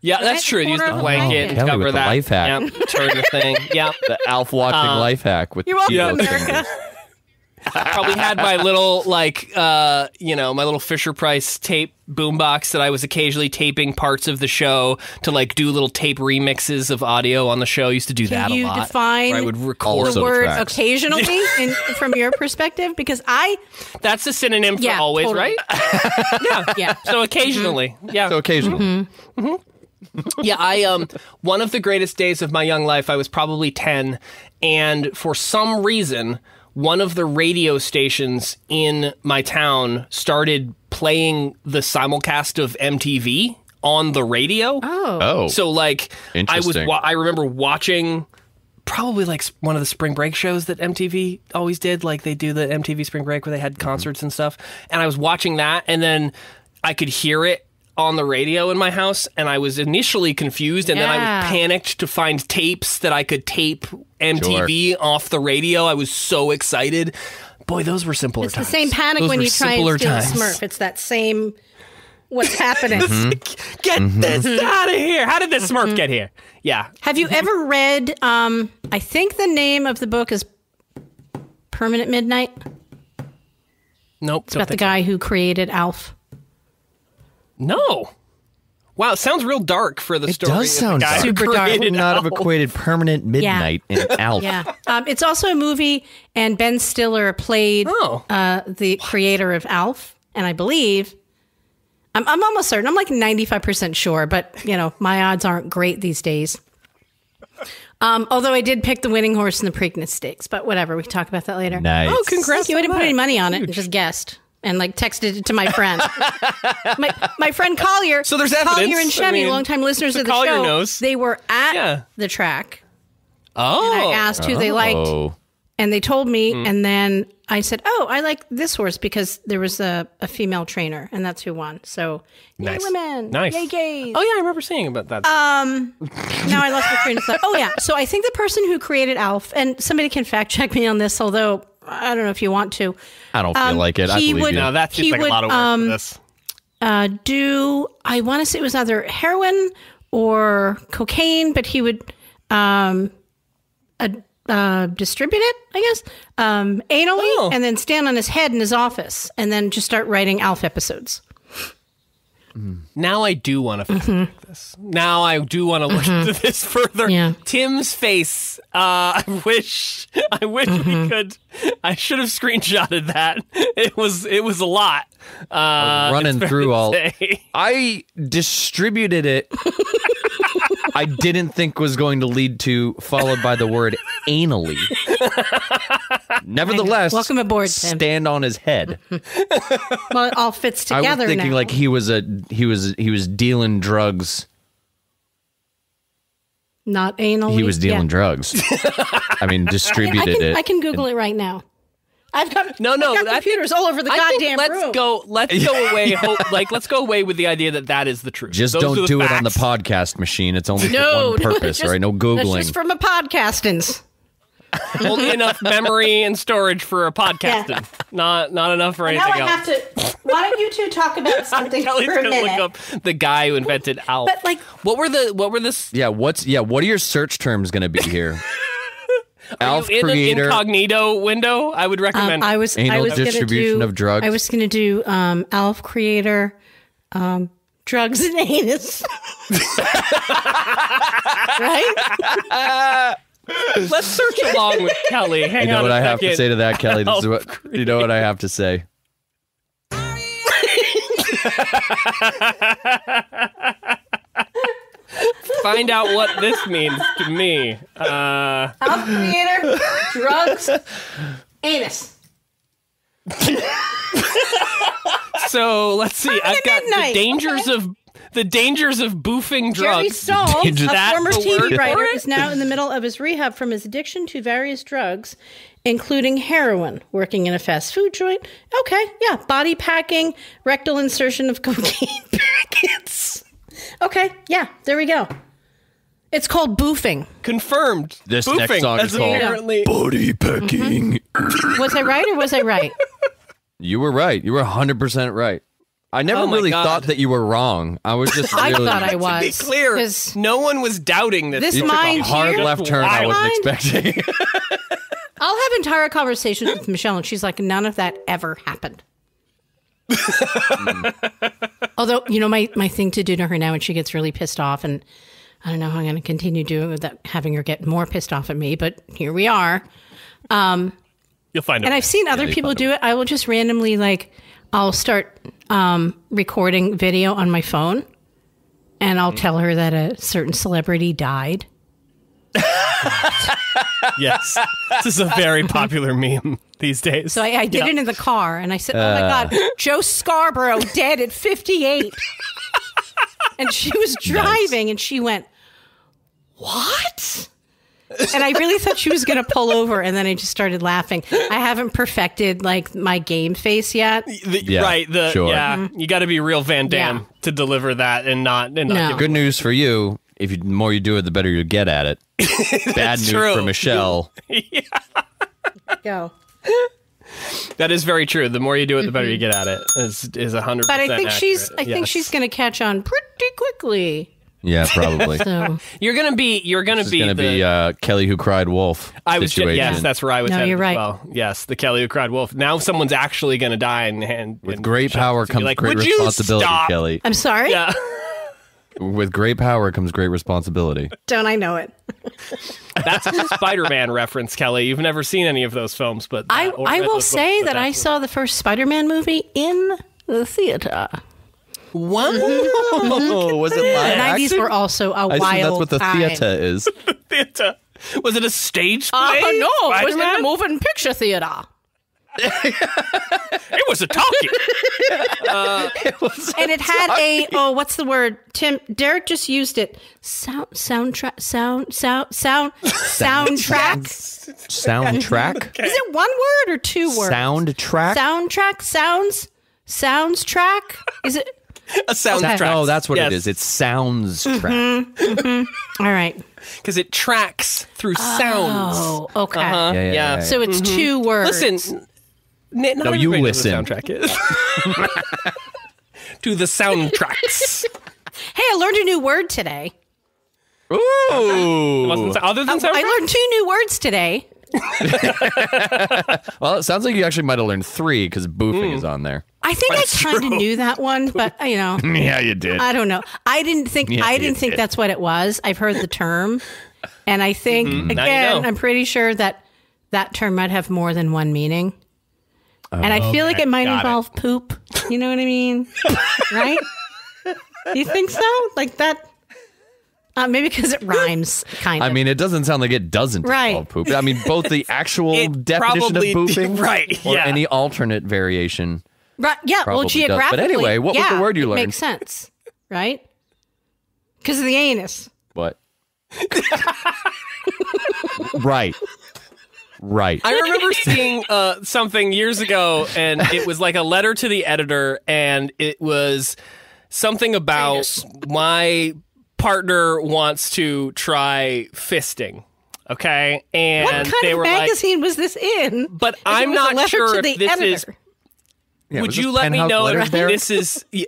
Yeah, that's true. Use the blanket and Kelly cover with the that. life hack. Yep. Turn the thing. Yeah. The Alf watching life hack with You're welcome, the America. Probably had my little my little Fisher Price tape boombox that I was occasionally taping parts of the show to like do little tape remixes of audio on the show. I used to do that a lot. Can you define I would record the word tracks. occasionally from your perspective? Because that's a synonym for always, totally. right? Yeah. So occasionally. Yeah. So occasionally. Yeah, I one of the greatest days of my young life, I was probably 10, and for some reason, one of the radio stations in my town started playing the simulcast of MTV on the radio. Oh. So like Interesting. I remember watching probably like one of the spring break shows that MTV always did, like they do the MTV spring break where they had concerts and stuff. And I was watching that, and then I could hear it on the radio in my house, and I was initially confused, and then I was panicked to find tapes that I could tape MTV off the radio. I was so excited. Boy, those were simpler times. It's the same panic Those when were you try and simpler steal times. a Smurf. It's that same what's happening. Get this out of here. How did this Smurf get here? Yeah. Have you ever read, I think the name of the book is Permanent Midnight? Nope. It's about the guy who created Alf. No. Wow, it sounds real dark for the story. does of the sound guy who super dark. I would created not have Alf. equated Permanent Midnight and Alf. Yeah. It's also a movie, and Ben Stiller played the creator of Alf, and I believe, I'm almost certain, I'm like 95% sure, but, my odds aren't great these days. Although I did pick the winning horse in the Preakness Stakes, but whatever, we can talk about that later. Nice. Oh, congrats. Thank you. I didn't on put any that. money on it, and just guessed. And texted it to my friend, my friend Collier. So there's Collier evidence. and Chevy, I mean, longtime listeners of the Collier show. knows. They were at the track. Oh. And I asked who they liked, Oh. and they told me. And then I said, "Oh, I like this horse because there was a female trainer, and that's who won." So, Nice. yay women, Nice. yay gays. Oh, yeah, I remember seeing about that. Now I lost my train of thought. Oh yeah, so I think the person who created Alf, and somebody can fact check me on this, although I don't know if you want to. I don't feel like it. I he believe would- you. no, that seems like a lot of work for this. I want to say it was either heroin or cocaine, but he would distribute it, I guess, anally, and then stand on his head in his office, and then just start writing Alf episodes. Now I do want to fact check this. Now I do want to look into this further. Yeah. Tim's face. I wish we could. I should have screenshotted that. It was a lot. Running it's fair through to all. say. I distributed it. I didn't think was going to lead to followed by the word anally. Nevertheless, Welcome aboard, Tim. stand on his head. Well, it all fits I together was thinking now. like he was dealing drugs. Not anally. He was dealing Yeah. drugs. I mean, distributed it. I can Google it right now. I've got No, I've got I computers all over the I think goddamn room. let's go away. Let's go away with the idea that is the truth. Just Those are don't the do it on the facts. podcast machine. It's only No, for one purpose, just- right? No Googling. That's just from a podcastins. Only enough memory and storage for a podcasting. Yeah. Not enough for Now anything I else. have to. Why don't you two talk about something Kelly's for a gonna minute? look up the guy who invented Alf. But, like- what were the Yeah, what are your search terms going to be here? Alf in creator. an incognito window? I would recommend. I was Anal gonna distribution do, of drugs. I was going to do Alf creator, drugs and anus. Right? Let's search along with Kelly. Hang You know on what a I have to second. say to that, Kelly? This is what you know what I have to say. Find out what this means to me. Alf creator, drugs, anus. So let's see. I've got midnight. the dangers of boofing Jerry drugs. Saul, a That former the TV word for writer, it? is now in the middle of his rehab from his addiction to various drugs, including heroin, working in a fast food joint. Okay, yeah, body packing, rectal insertion of cocaine packets. Okay, yeah, there we go. It's called boofing. Confirmed. This Boofing. next song That's is called apparently- Body Pecking. Was I right or was I right? You were right. You were 100% right. I never really thought that you were wrong. I was just I really... thought I was. To be clear, no one was doubting this. This You took mind a hard here- left turn I wasn't expecting. I'll have entire conversations with Michelle, and she's like, none of that ever happened. Although, my thing to do to her now when she gets really pissed off, and I don't know how I'm going to continue doing it without having her get more pissed off at me, but here we are. You'll find it. And I've seen other people do it. I will just randomly, I'll start recording video on my phone, and I'll tell her that a certain celebrity died. Yes. This is a very popular meme these days. So I did it in the car, and I said, oh my God, Joe Scarborough dead at 58. And she was driving, and she went, what? And I really thought she was going to pull over, and then I just started laughing. I haven't perfected my game face yet. Right. Sure. Yeah. You got to be real Van Damme to deliver that and not. No. Good news for you. The more you do it, the better you get at it. Bad news true. for Michelle. Go. That is very true. The more you do it, the better you get at it. Is 100%. But I think accurate. she's going to catch on pretty quickly. Yeah, probably. So You're gonna be Kelly Who Cried Wolf situation. Yes, that's where I was headed you're right. as well. Yes, the Kelly Who Cried Wolf. Now someone's actually gonna die, and With great power comes great responsibility, Kelly. I'm sorry? Yeah. With great power comes great responsibility. Don't I know it? That's a Spider-Man reference, Kelly. You've never seen any of those films, but I will say that I saw the first Spider-Man movie in the theater. What? Was it live? The 90s were also a wild I assume that's what the time. theater is. Theater. Was it a stage play? No, it was in Spider-Man? a moving picture theater. It was a talkie. And it had what's the word? Derek just used it. Soundtrack. Soundtrack? Is it one word or two words? Soundtrack? Sounds track? Is it? A soundtrack. Oh, that's what Yes. it is. It sounds track. All right. Because it tracks through sounds. Oh, okay. Yeah. So it's two words. Listen. No, you listen. What the soundtrack is. To the soundtracks. Hey, I learned a new word today. Ooh. Other than soundtrack? I learned 2 new words today. Well, it sounds like you actually might have learned 3 because boofing is on there. I think I kind of knew that one, but Yeah, you did. I don't know. I didn't think that's what it was. I've heard the term, and I think again, I'm pretty sure that term might have more than one meaning. And I feel like it might involve poop. You know what I mean? Right? You think so? Like that? Maybe because it rhymes, kind of. I mean, it doesn't sound like it doesn't involve poop. I mean, both the actual definition of pooping or any alternate variation. Right? Yeah. Well, geographically. But anyway, what was the word you learned? Makes sense, right? Because of the anus. What? Right. I remember seeing something years ago, and it was like a letter to the editor, and it was something about my partner wants to try fisting. Okay, and what kind they of were magazine was this in? But I'm not sure if this editor. is. Yeah, would you let me know if this is? Yeah.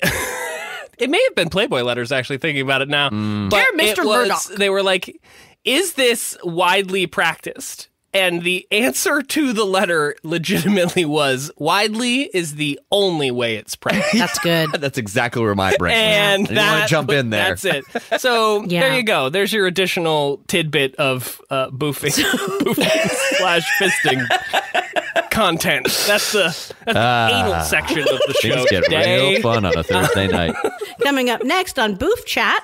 It may have been Playboy letters. Actually, thinking about it now, but Dear Mr. Murdoch. They were like, "Is this widely practiced?" And the answer to the letter legitimately was, widely is the only way it's practiced. That's good. That's exactly where my brain And went. I didn't want to jump in there. That's it. So there you go. There's your additional tidbit of boofing / fisting content. That's the anal section of the show Things get today. real fun on a Thursday night. Coming up next on Boof Chat.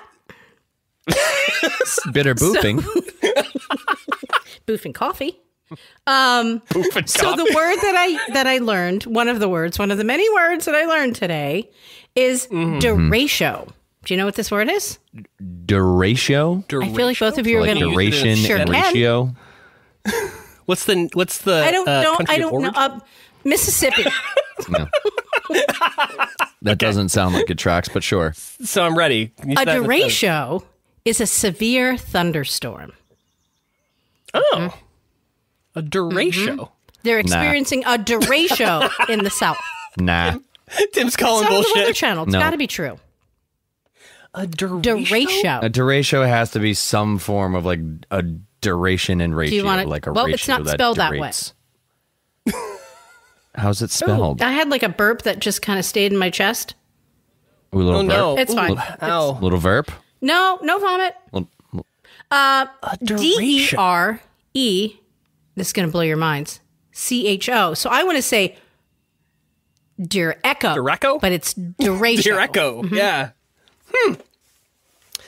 Bitter boofing. Boofing coffee. So the word that I learned, one of the many words that I learned today is deratio. Do you know what this word is? Duratio? I feel like both of you are going to duration and ratio. What's the I don't know. Mississippi. No. That doesn't sound like it tracks, but sure. So I'm ready. A deratio is a severe thunderstorm. Oh. A deratio. They're experiencing a deratio in the South. Nah. Tim's calling It's on the Weather bullshit. Channel. It's No. got to be true. A Derecho. A derecho has to be some form of like a duration and ratio. you want it- like a well, ratio it's not spelled that way. derates. How's it spelled? I had like a burp that just kind of stayed in my chest. Ooh, little Oh no. verb? It's fine. Ow. Little verb? No vomit. Derecho. DERE. This is going to blow your minds. CHO. So I want to say Dear Echo. Derecho? But it's Derecho. Dear Echo. Yeah.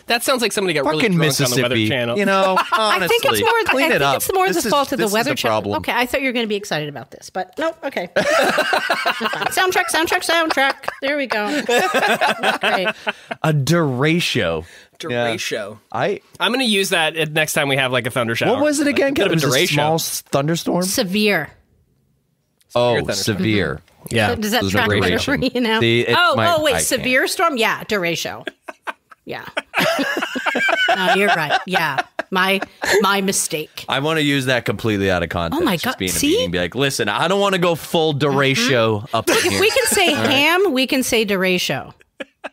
That sounds like somebody got really Fucking drunk on the Weather Mississippi. Channel. You know, honestly, I think it's more. clean it up. It's more the fault of the Weather this is a Channel. problem. Okay, I thought you were going to be excited about this, but no. Okay. Soundtrack. There we go. Great. A derecho. Derecho. I'm going to use that next time we have like a thunder shower. What was it again? Bit It of was a derecho. small thunderstorm? Severe. Severe. Yeah. Does that Those track are better duration. for you now? See, it might- oh, wait. I Severe storm? Yeah, derecho. Yeah. No, you're right. Yeah. My mistake. I want to use that completely out of context. Oh my Just God. be in a See? meeting, be like, listen, I don't want to go full derecho up in here. We can say ham. We can say derecho.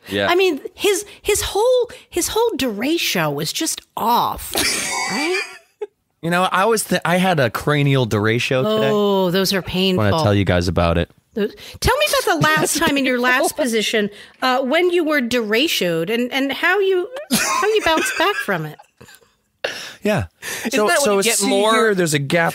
Yeah. I mean, his whole derecho was just off, right? You know, I had a cranial derecho today. Oh, those are painful. I want to tell you guys about it. Tell me about the last time in your last position when you were derechoed and how you bounced back from it. Yeah. Isn't that when you get more- here, there's a gap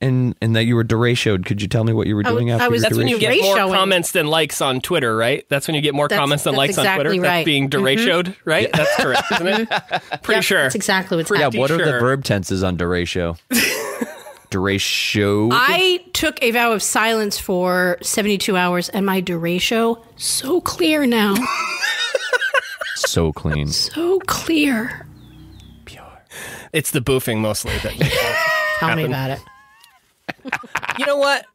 in that you were derechoed. Could you tell me what you were doing after you were That's when you derechoed? get more Dereshowing. comments than likes on Twitter, right? That's when you get more comments than that's likes on Twitter. exactly right. That's being derechoed, right? That's correct, isn't it? Pretty sure. That's exactly what's Yeah, happening. what are the sure. verb tenses on derecho? Derecho. I took a vow of silence for 72 hours, and my derecho so clear now. So clean. So clear. It's the boofing mostly that Tell me about it. You know what?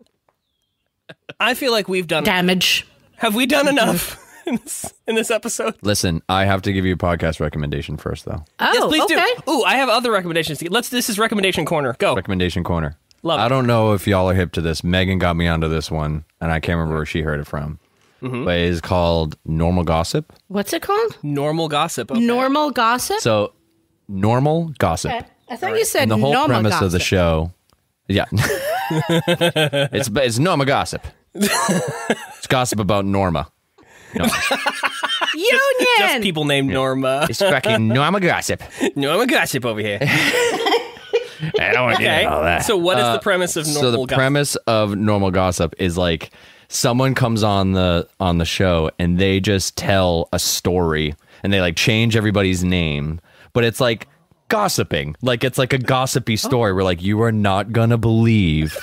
I feel like we've done Damage. Have we done enough in this episode? Listen, I have to give you a podcast recommendation first, though. Oh, Yes, please okay. do. Ooh, I have other recommendations. This is recommendation corner. Go. Recommendation corner. Love it. I don't know if y'all are hip to this. Megan got me onto this one, and I can't remember where she heard it from. But it is called Normal Gossip. What's it called? Normal gossip. Okay. Normal gossip? So, Normal Gossip. Okay. I thought you said And the whole normal premise gossip. of the show, yeah, it's Norma Gossip. It's gossip about Norma. No, Union! Just people named Norma. it's fucking Norma Gossip. Norma gossip over here. I don't want to Okay. get all that. So what is the premise of normal So the gossip? premise of Normal Gossip is like someone comes on the show and they just tell a story and they like change everybody's name, but it's like gossiping. Like it's like a gossipy story where like you are not gonna believe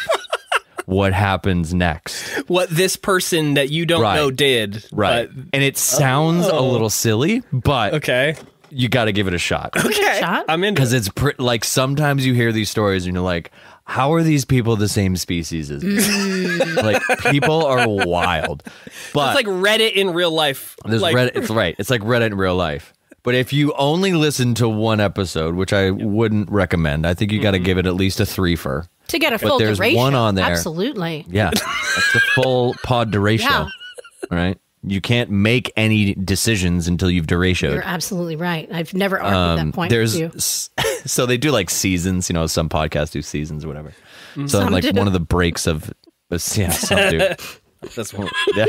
what happens next. What this person that you don't Right. know did. Right. But, And it sounds a little silly, but okay. you got to give it a shot. Okay. shot. I'm into Because it. it's like sometimes you hear these stories and you're like, how are these people the same species as me? Like people are wild. But It's like Reddit in real life. there's like, Reddit. It's right. It's like Reddit in real life. But if you only listen to one episode, which I wouldn't recommend, I think you got to give it at least a 3-fer. To get a full there's duration. one on there. Absolutely. Yeah, that's the full pod duration. Yeah. Right? You can't make any decisions until you've duratioed. You're absolutely right. I've never argued that point There's with you. so they do like seasons, you know, some podcasts do seasons or whatever. So Some like do. one of the breaks of yeah, some do. That's one. Yeah.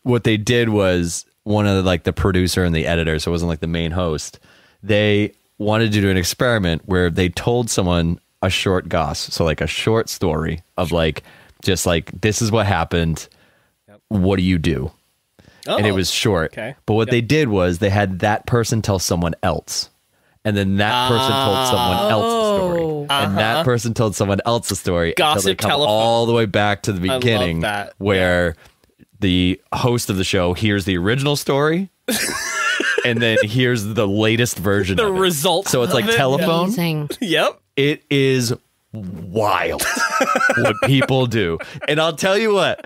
What they did was one of like the producer and the editor, so it wasn't like the main host. They wanted to do an experiment where they told someone a short goss, so like a short story of like just like this is what happened. What do you do? And it was short. Okay. But what they did was they had that person tell someone else. And then that person told someone else a story. And that person told someone else a story. until Gossip they come telephone. all the way back to the love beginning that. where the host of the show hears the original story and then hears the latest version The of it. result. So it's like of it. telephone. Amazing. Yep. It is wild what people do. And I'll tell you what,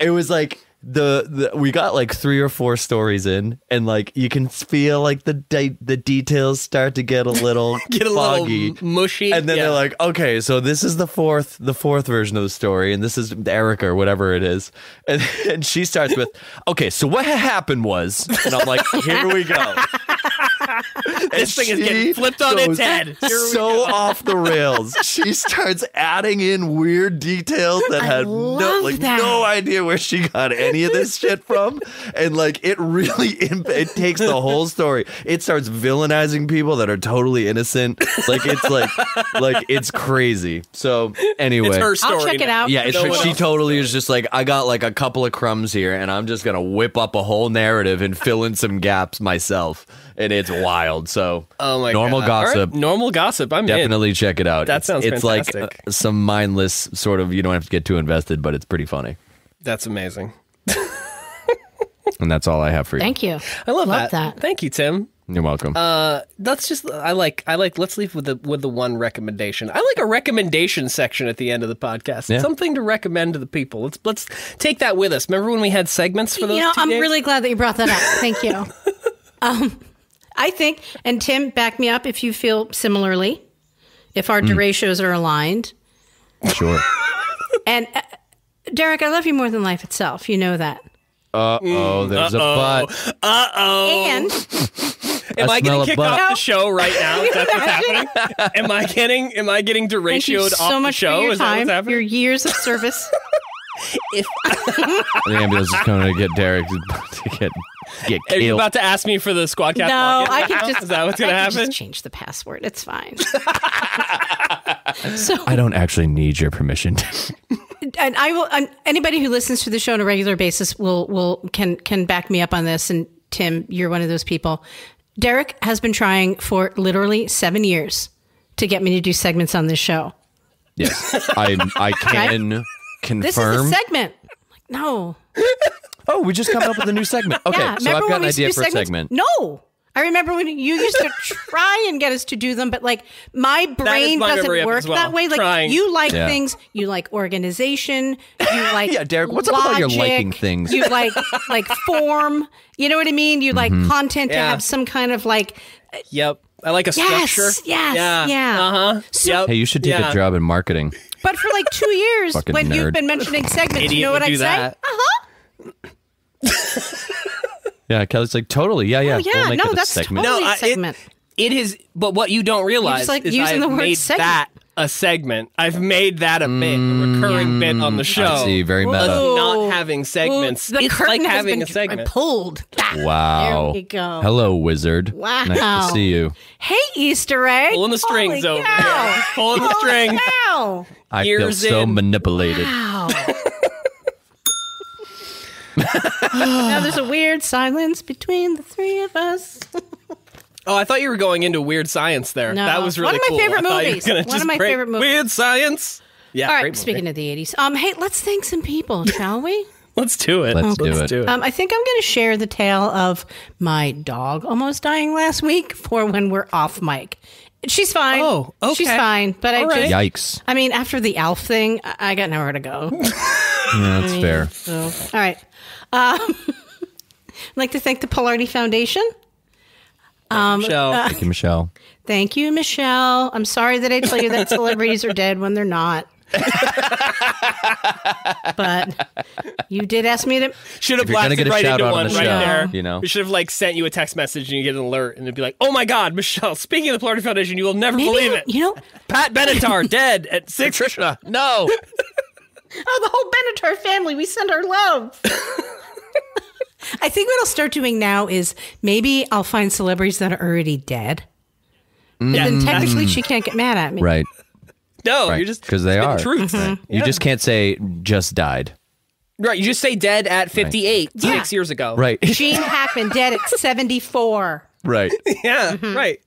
it was like we got like 3 or 4 stories in, and like you can feel like the details start to get a little foggy, little mushy, and then they're like, okay, so this is the fourth version of the story, and this is Erica or whatever it is, and she starts with, okay, so what happened was, and I'm like, here we go. This thing is getting flipped on its head. So off the rails. She starts adding in weird details that had no idea where she got any of this shit from, and like it really it takes the whole story. It starts villainizing people that are totally innocent. Like it's crazy. So anyway, it's her story. I'll check it out. Yeah, she totally is just like, I got like a couple of crumbs here, and I'm just gonna whip up a whole narrative and fill in some gaps myself. And it's wild. So, normal gossip. Right. Normal gossip. I'm definitely check it out. That sounds fantastic. It's like some mindless sort of. You don't have to get too invested, but it's pretty funny. That's amazing. And that's all I have for you. Thank you. I love that. Thank you, Tim. You're welcome. Let's leave with the one recommendation. I like a recommendation section at the end of the podcast. Yeah. Something to recommend to the people. Let's take that with us. Remember when we had segments for those? I'm really glad that you brought that up. Thank you. I think, and Tim, back me up if you feel similarly, if our deratios are aligned. Sure. And Darek, I love you more than life itself. You know that. There's a but. And am I getting kicked off the show right now? Is that what's happening? Am I getting deratioed off the show? Is that what's happening? Your years of service. The ambulance is coming to get Darek to get killed. Are you about to ask me for the Squadcast? No, I can just. Is that what's going to happen? Just change the password. It's fine. So I don't actually need your permission. And I will. Anybody who listens to the show on a regular basis can back me up on this. And Tim, you're one of those people. Darek has been trying for literally 7 years to get me to do segments on this show. Yes, I can. Right? Confirm. This is a segment. No. Oh, we just come up with a new segment. Okay, yeah, so I've got an idea for a segment. No. I remember when you used to try and get us to do them, but like my brain doesn't work that way. Like you like things, you like organization, you like Darek, what's up with all your liking things? You like form. You know what I mean? You like content to have some kind of like. Yep. I like a structure. Yes. Yeah. So, hey, you should take a job in marketing. But for like 2 years, when nerd. You've been mentioning segments, you know what I say? Yeah, Kelly's like, totally. Yeah. Oh, yeah. We'll no, that's segment. Totally a segment. It is, but what you don't realize like is using I've the word made segment. that a segment. I've made that a bit, a recurring bit on the show. I see, very meta. Not having segments. The it's curtain like has having been a segment. Pulled. Wow. There we go. Hello, wizard. Wow. Nice to see you. Hey, Easter egg. Pulling the strings over here. Pulling the strings. Wow. I feel so manipulated. Wow. Now there's a weird silence between the three of us. Oh, I thought you were going into weird science there. No. That was really cool. One of my favorite movies. One of my favorite movies. Weird science. Yeah. All right. Speaking of the 80s, hey, let's thank some people, shall we? Let's do it. Let's do it. I think I'm going to share the tale of my dog almost dying last week for when we're off mic. She's fine. Oh, okay. She's fine. But Yikes. I mean, after the Alf thing, I got nowhere to go. Yeah, that's fair. So, all right. I'd like to thank the Polarity Foundation. Michelle. Thank you, Michelle. Thank you, Michelle. I'm sorry that I tell you that celebrities are dead when they're not. But you did ask me to. Should have blasted right into one right there. You know, we should have sent you a text message and you get an alert and it'd be like, "Oh my God, Michelle! Speaking of the Polarity Foundation, you will never believe it. You know, Pat Benatar dead at 6. Patricia, no. Oh, the whole Benatar family. We send our love. I think what I'll start doing now is maybe I'll find celebrities that are already dead. And then technically she can't get mad at me. Right. No, you're just because they are. Truth. Right. You just can't say just died. Right. You just say dead at 58, 6 years ago. Right. Gene Hackman dead at 74. Right. Yeah. Right.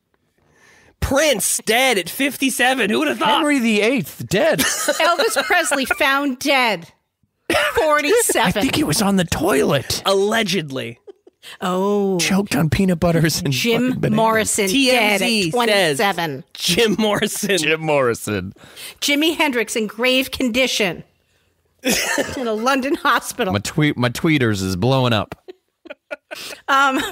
Prince dead at 57. Who would have thought? Henry VIII dead. Elvis Presley found dead. 47. I think he was on the toilet. Allegedly. Oh. Choked on peanut butters and Jim Morrison dead at 27. Jim Morrison. Jim Morrison. Jimi Hendrix in grave condition. in a London hospital. My tweeters is blowing up.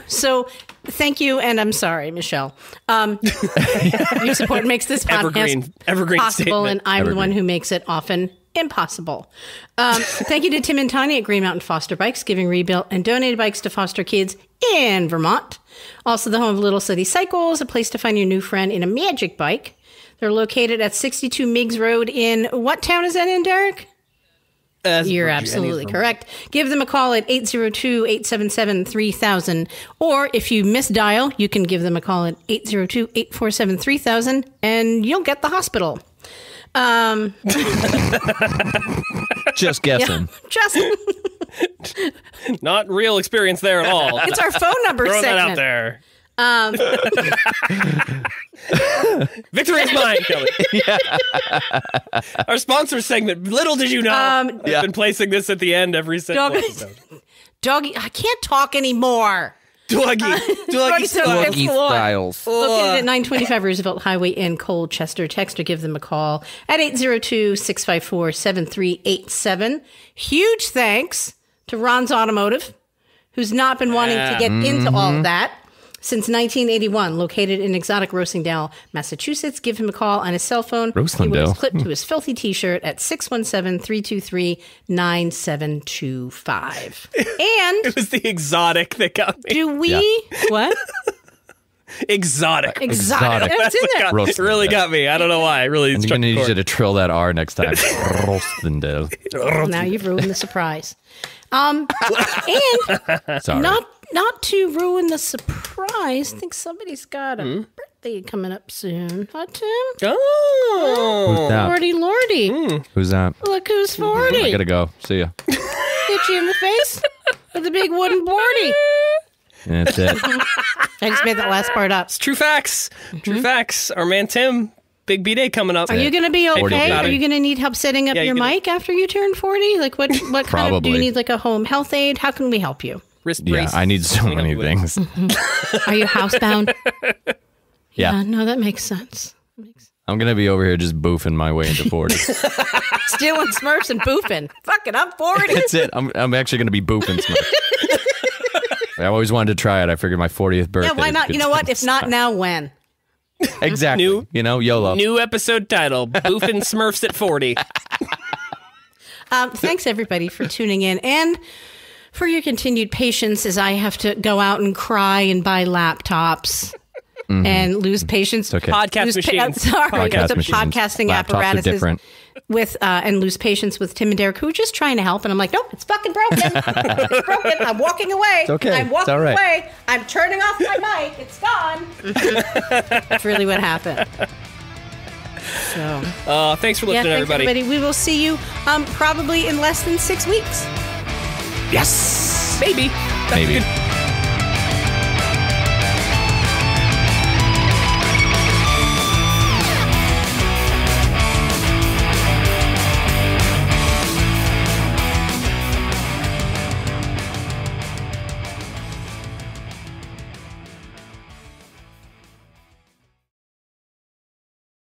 So thank you, and I'm sorry, Michelle. Your support makes this podcast evergreen possible, statement. and I'm the one who makes it often impossible. Thank you to Tim and Tanya at Green Mountain Foster Bikes, giving rebuilt and donated bikes to foster kids in Vermont. Also the home of Little City Cycles, a place to find your new friend in a magic bike. They're located at 62 Meigs Road in, what town is that in, Derek? You're absolutely correct. Give them a call at 802-877-3000. Or if you misdial, you can give them a call at 802-847-3000 and you'll get the hospital. Just guessing. Yeah, just Not real experience there at all. It's our phone number Throw segment. that out there. Victory is mine, Kelly. Our sponsor segment. Little did you know, we've been placing this at the end every single episode. Doggy, I can't talk anymore. Doggy Styles. Located at 925 Roosevelt Highway in Colchester. Text or give them a call at 802-654-7387. Huge thanks to Ron's Automotive, who's not been wanting to get into all of that since 1981. Located in exotic Rosendale, Massachusetts. Give him a call on his cell phone. Rosendale. He wears clipped to his filthy t-shirt at 617-323-9725. And it was the exotic that got me. do we... What? Exotic. Exotic. That's in there. It really got me. I don't know why. I really I'm going to need you to trill that R next time. Rosendale. Well, now you've ruined the surprise. And Sorry. not to ruin the surprise, I think somebody's got a birthday coming up soon. Huh, Tim? Oh. Who's that? Lordy. Who's that? Look who's 40. I gotta go. See ya. Hit you in the face with a big wooden boardy. That's it. I just made that last part up. It's true facts. True facts. Our man Tim, big B-Day coming up. Are you going to be okay? Are you going to need help setting up your mic after you turn 40? Like what kind of, do you need like a home health aid? How can we help you? Wrist brace. Yeah, I need so many things. Are you housebound? Yeah. No, that makes sense. I'm going to be over here just boofing my way into 40. Stealing Smurfs and boofing. Fucking, I'm 40. That's it. I'm actually going to be boofing Smurfs. I always wanted to try it. I figured my 40th birthday. Yeah, why not? You know what? If not now, when? Exactly. YOLO. New episode title, Boofing Smurfs at 40. Thanks, everybody, for tuning in and for your continued patience as I have to go out and cry and buy laptops and lose patience. Okay. Podcast machines. Podcast machines. Podcasting Laptops apparatuses. are different. With and lose patience with Tim and Derek, who are just trying to help, and I'm like, nope, it's fucking broken. It's broken. I'm walking away. It's okay. I'm walking It's all right. away. I'm turning off my mic. It's gone. That's really what happened. So, thanks for listening, everybody. We will see you probably in less than 6 weeks. Yes, maybe. Maybe.